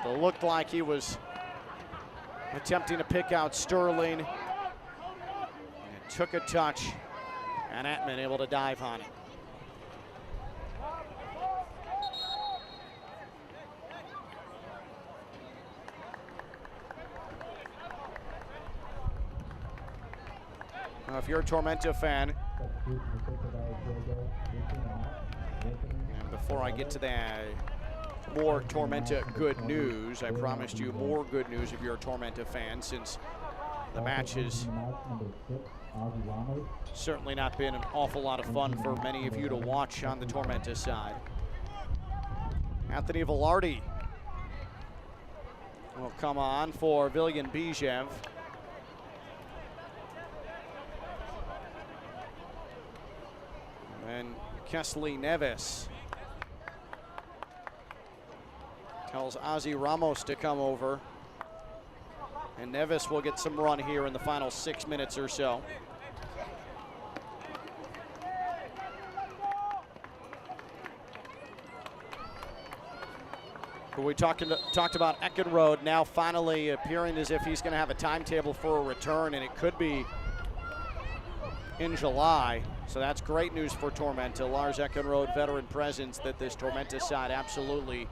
It looked like he was attempting to pick out Sterling. It took a touch, and Atman able to dive on it. Now, if you're a Tormenta fan, and before I get to that more Tormenta good news, I promised you more good news if you're a Tormenta fan, since the match has certainly not been an awful lot of fun for many of you to watch on the Tormenta side. Anthony Velarde will come on for Viljan Bijev. And Kesley Neves tells Ozzy Ramos to come over. And Neves will get some run here in the final 6 minutes or so. But we talked about Eckenrode now finally appearing as if he's going to have a timetable for a return, and it could be in July. So that's great news for Tormenta. Lars Eckenrode, veteran presence that this Tormenta side absolutely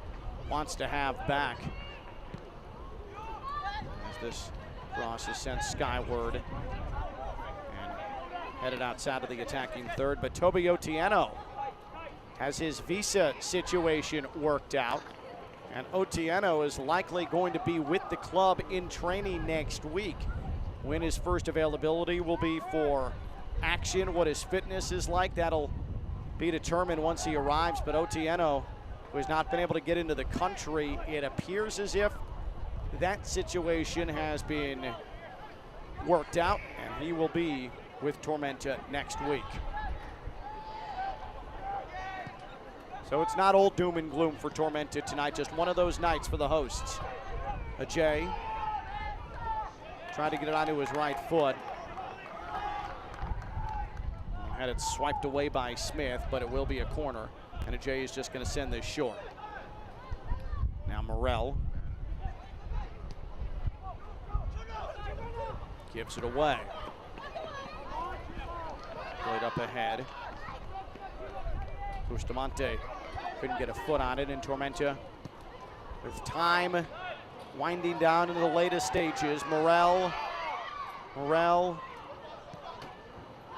wants to have back. As this cross is sent skyward and headed outside of the attacking third. But Toby Otieno has his visa situation worked out. And Otieno is likely going to be with the club in training next week, when his first availability will be for action. What his fitness is like, that'll be determined once he arrives. But Otieno, who has not been able to get into the country, it appears as if that situation has been worked out, and he will be with Tormenta next week. So it's not all doom and gloom for Tormenta tonight, just one of those nights for the hosts. Ajay tried to get it onto his right foot. Had it swiped away by Smith, but it will be a corner. And Ajay is just going to send this short. Now Morel gives it away. Played up ahead. Bustamante couldn't get a foot on it, and Tormenta, with time winding down into the latest stages. Morel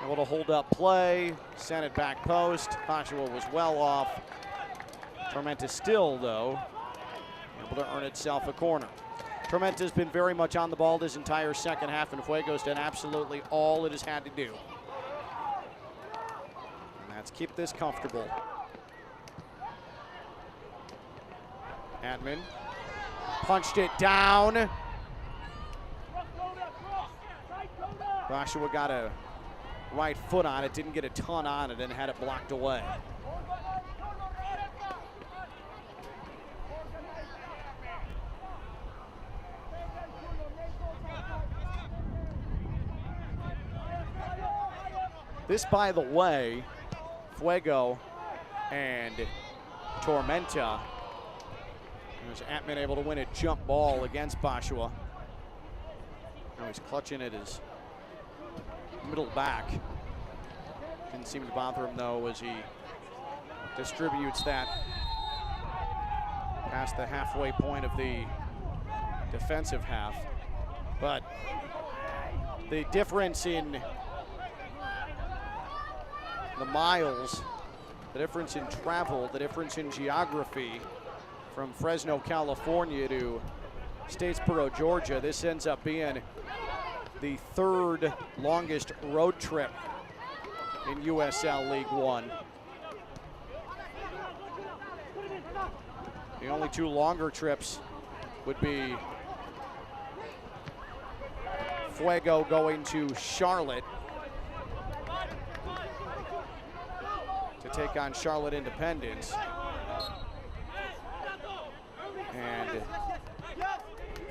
able to hold up play, sent it back post. Joshua was well off. Tormenta still, though, able to earn itself a corner. Tormenta's been very much on the ball this entire second half, and Fuego's done absolutely all it has had to do. And that's keep this comfortable. Atman punched it down. Joshua got a right foot on it, didn't get a ton on it, and had it blocked away. This, by the way, Fuego and Tormenta. There's Atman able to win a jump ball against Joshua. Now he's clutching at his middle back. Didn't seem to bother him, though, as he distributes that past the halfway point of the defensive half. But the difference in the miles, the difference in travel, the difference in geography from Fresno, California to Statesboro, Georgia, this ends up being the third longest road trip in USL League One. The only two longer trips would be Fuego going to Charlotte to take on Charlotte Independence, and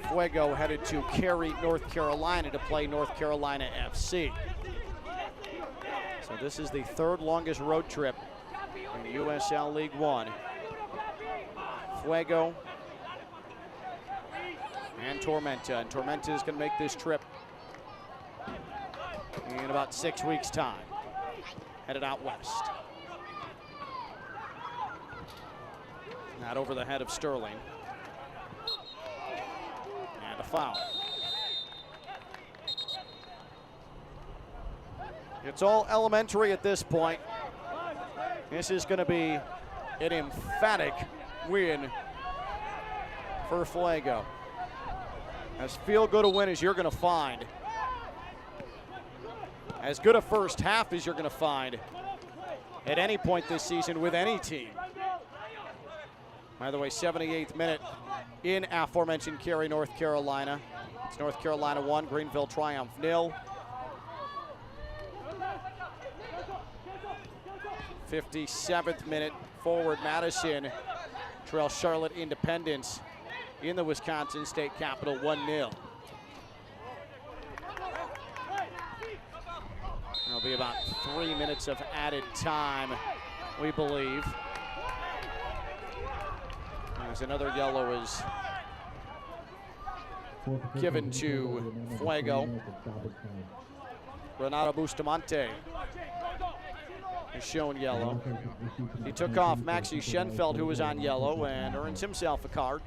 Fuego headed to Cary, North Carolina to play North Carolina FC. So this is the third longest road trip in USL League One. Fuego and Tormenta. And Tormenta is going to make this trip in about 6 weeks' time. Headed out west. Not over the head of Sterling. And a foul. It's all elementary at this point. This is going to be an emphatic win for Fuego. As feel-good a win as you're going to find. As good a first half as you're going to find at any point this season with any team. By the way, 78th minute in aforementioned Cary, North Carolina. It's North Carolina 1, Greenville Triumph 0. 57th minute, forward Madison trail Charlotte Independence in the Wisconsin State Capitol 1-0. There'll be about 3 minutes of added time, we believe. As another yellow is given to Fuego. Renato Bustamante is shown yellow. He took off Maxi Schenfeld, who was on yellow, and earns himself a card.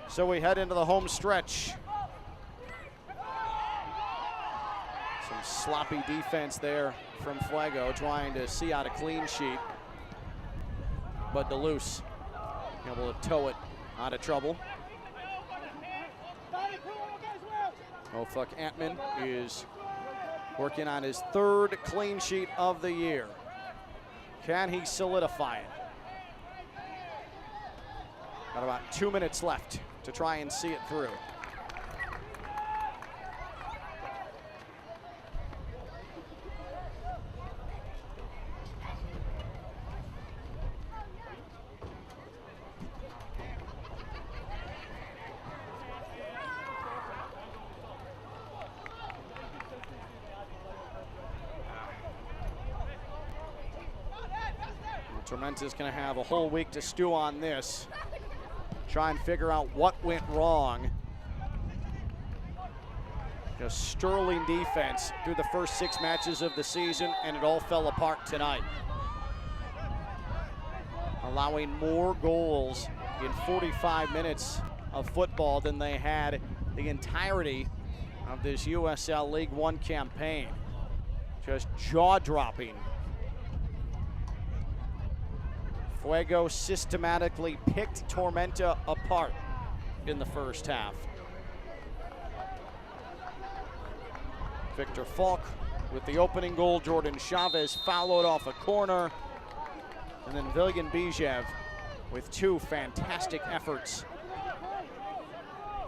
So we head into the home stretch. Some sloppy defense there from Fuego, trying to see out a clean sheet. But DeLuce able to tow it out of trouble. Ofuk Antman is working on his 3rd clean sheet of the year. Can he solidify it? Got about 2 minutes left to try and see it through. Tormenta's going to have a whole week to stew on this. Try and figure out what went wrong. Just sterling defense through the first 6 matches of the season, and it all fell apart tonight. Allowing more goals in 45 minutes of football than they had the entirety of this USL League One campaign. Just jaw-dropping. Fuego systematically picked Tormenta apart in the first half. Victor Falk with the opening goal. Jordan Chavez followed off a corner. And then Viljan Bijev with 2 fantastic efforts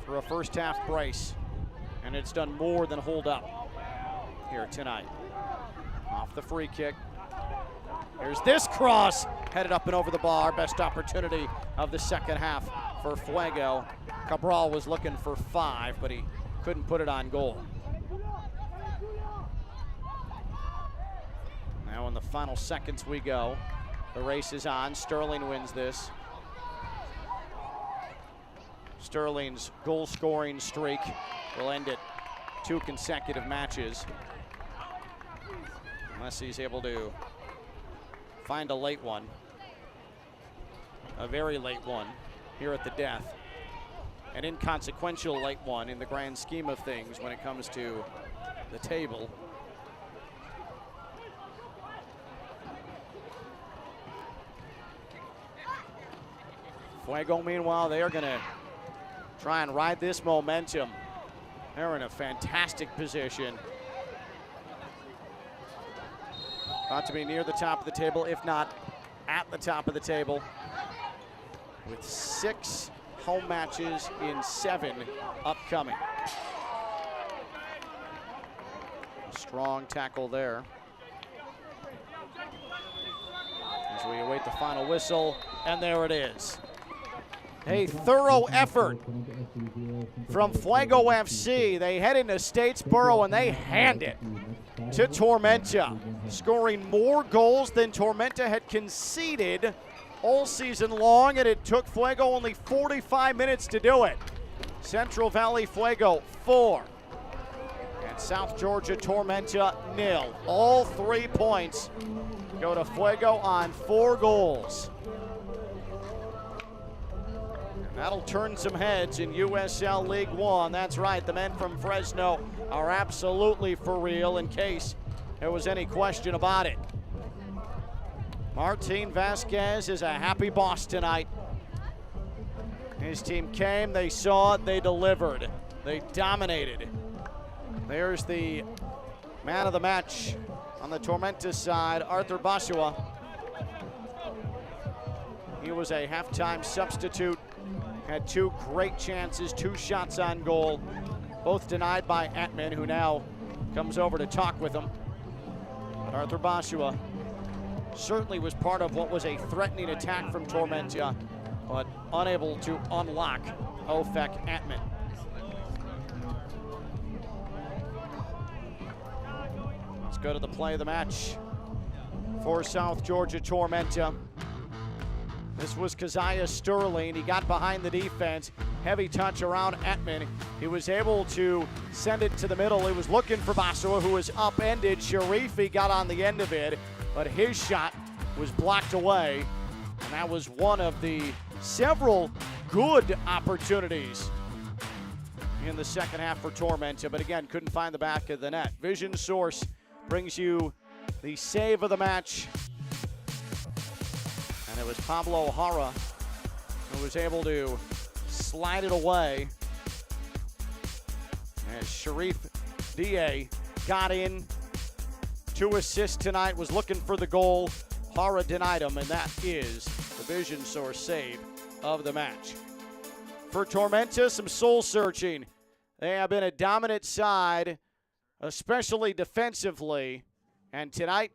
for a first half brace. And it's done more than hold up here tonight. Off the free kick. Here's this cross, headed up and over the bar. Best opportunity of the second half for Fuego. Cabral was looking for 5, but he couldn't put it on goal. Now in the final seconds we go. The race is on. Sterling wins this. Sterling's goal-scoring streak will end at 2 consecutive matches, unless he's able to find a late one, a very late one here at the death. An inconsequential late one in the grand scheme of things when it comes to the table. Fuego, meanwhile, they are going to try and ride this momentum. They're in a fantastic position. About to be near the top of the table, if not at the top of the table, with 6 home matches in 7 upcoming. A strong tackle there. As we await the final whistle, and there it is. A thorough effort from Fuego FC. They head into Statesboro and they hand it to Tormenta, scoring more goals than Tormenta had conceded all season long, and it took Fuego only 45 minutes to do it. Central Valley Fuego 4 and South Georgia Tormenta 0. All 3 points go to Fuego on 4 goals. That'll turn some heads in USL League One. That's right, the men from Fresno are absolutely for real in case there was any question about it. Martin Vasquez is a happy boss tonight. His team came, they saw it, they delivered. They dominated. There's the man of the match on the Tormenta side, Arthur Basua. He was a halftime substitute, had 2 great chances, 2 shots on goal, both denied by Atman, who now comes over to talk with him. But Arthur Basua certainly was part of what was a threatening attack from Tormenta, but unable to unlock Ofek Atman. Let's go to the play of the match for South Georgia Tormenta. This was Keziah Sterling. He got behind the defense. Heavy touch around Atman. He was able to send it to the middle. He was looking for Basua, who was upended. Sharifi got on the end of it, but his shot was blocked away. And that was one of the several good opportunities in the second half for Tormenta, but again, couldn't find the back of the net. Vision Source brings you the save of the match. And it was Pablo Jara who was able to slide it away. As Sharif Dia got in, 2 assists tonight, was looking for the goal. Jara denied him, and that is the Vision Source save of the match. For Tormenta, some soul searching. They have been a dominant side, especially defensively, and tonight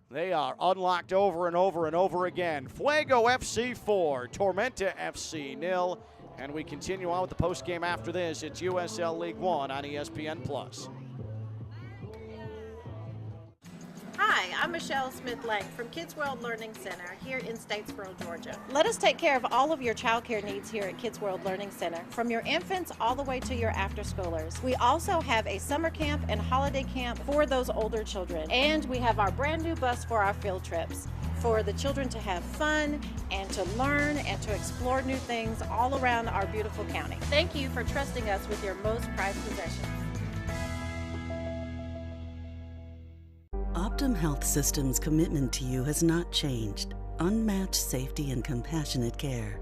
they are unlocked over and over and over again. Fuego FC 4, Tormenta FC 0, and we continue on with the postgame after this. It's USL League One on ESPN+. Hi, I'm Michelle Smith-Lang from Kids World Learning Center here in Statesboro, Georgia. Let us take care of all of your childcare needs here at Kids World Learning Center, from your infants all the way to your after-schoolers. We also have a summer camp and holiday camp for those older children, and we have our brand new bus for our field trips, for the children to have fun and to learn and to explore new things all around our beautiful county. Thank you for trusting us with your most prized possessions. Optum Health System's commitment to you has not changed. Unmatched safety and compassionate care.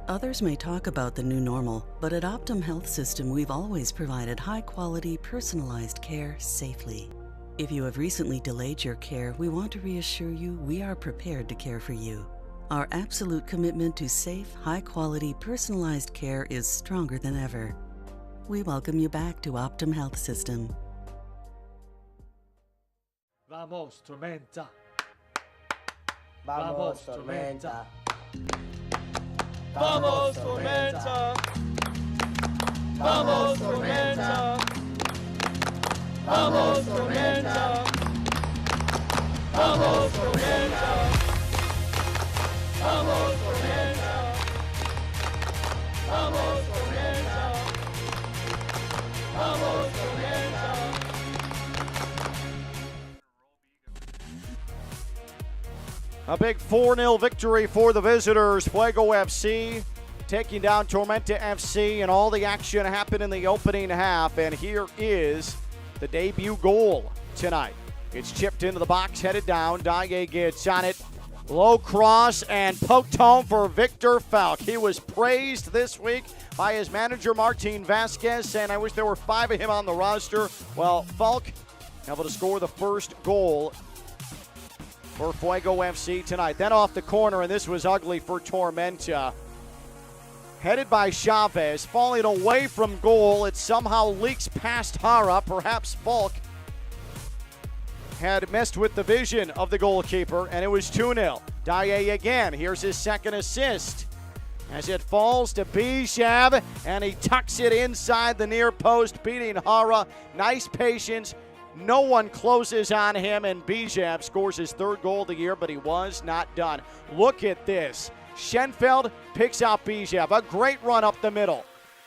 Others may talk about the new normal, but at Optum Health System, we've always provided high-quality, personalized care safely. If you have recently delayed your care, we want to reassure you we are prepared to care for you. Our absolute commitment to safe, high-quality, personalized care is stronger than ever. We welcome you back to Optum Health System. Vamos, Tormenta. Vamos, Tormenta. Vamos, Tormenta. Vamos, Tormenta. Vamos, Tormenta. Vamos, Tormenta. Vamos, Tormenta. Vamos, Tormenta. Vamos, Tormenta. A big 4-0 victory for the visitors. Fuego FC taking down Tormenta FC, and all the action happened in the opening half. And here is the debut goal tonight. It's chipped into the box, headed down. Daye gets on it. Low cross and poked home for Victor Falk. He was praised this week by his manager, Martin Vasquez, saying, I wish there were 5 of him on the roster. Well, Falk able to score the first goal for Fuego FC tonight. Then off the corner, and this was ugly for Tormenta. Headed by Chavez, falling away from goal. It somehow leaks past Jara. Perhaps Falk had messed with the vision of the goalkeeper, and it was 2-0. Daye again. Here's his second assist as it falls to Bijav, and he tucks it inside the near post, beating Jara. Nice patience. No one closes on him, and Bijav scores his 3rd goal of the year, but he was not done. Look at this. Schenfeld picks out Bijav. A great run up the middle.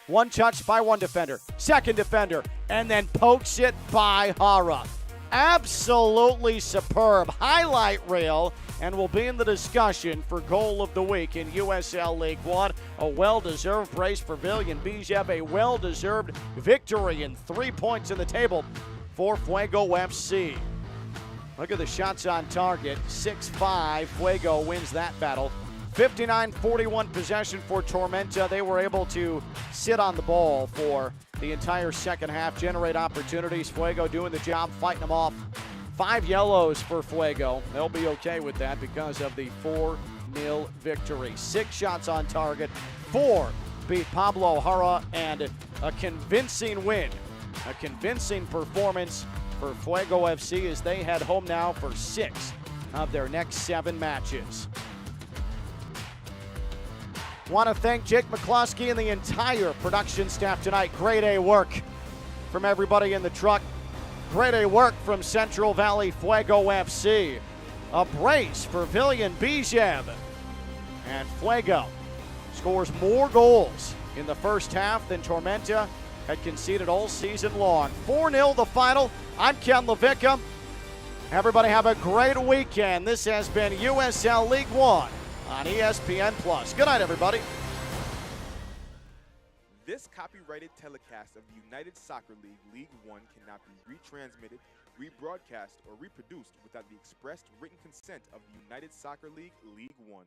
One touch by one defender. Second defender, and then pokes it by Jara. absolutely superb highlight reel and will be in the discussion for goal of the week in USL League One. A well-deserved brace for Villian Bijev, a well-deserved victory and 3 points in the table for Fuego FC. Look at the shots on target, 6-5. Fuego wins that battle. 59-41 possession for Tormenta. They were able to sit on the ball for the entire second half, generate opportunities. Fuego doing the job, fighting them off. 5 yellows for Fuego. They'll be okay with that because of the 4-0 victory. 6 shots on target. 4 beat Pablo Jara, and a convincing win. A convincing performance for Fuego FC as they head home now for 6 of their next 7 matches. Want to thank Jake McCloskey and the entire production staff tonight. Grade A work from everybody in the truck. Grade A work from Central Valley Fuego FC. A brace for Villian Bijev. And Fuego scores more goals in the first half than Tormenta had conceded all season long. 4-0 the final. I'm Ken Levicka. Everybody have a great weekend. This has been USL League One on ESPN+. Good night, everybody. This copyrighted telecast of the United Soccer League League One cannot be retransmitted, rebroadcast, or reproduced without the expressed written consent of the United Soccer League League One.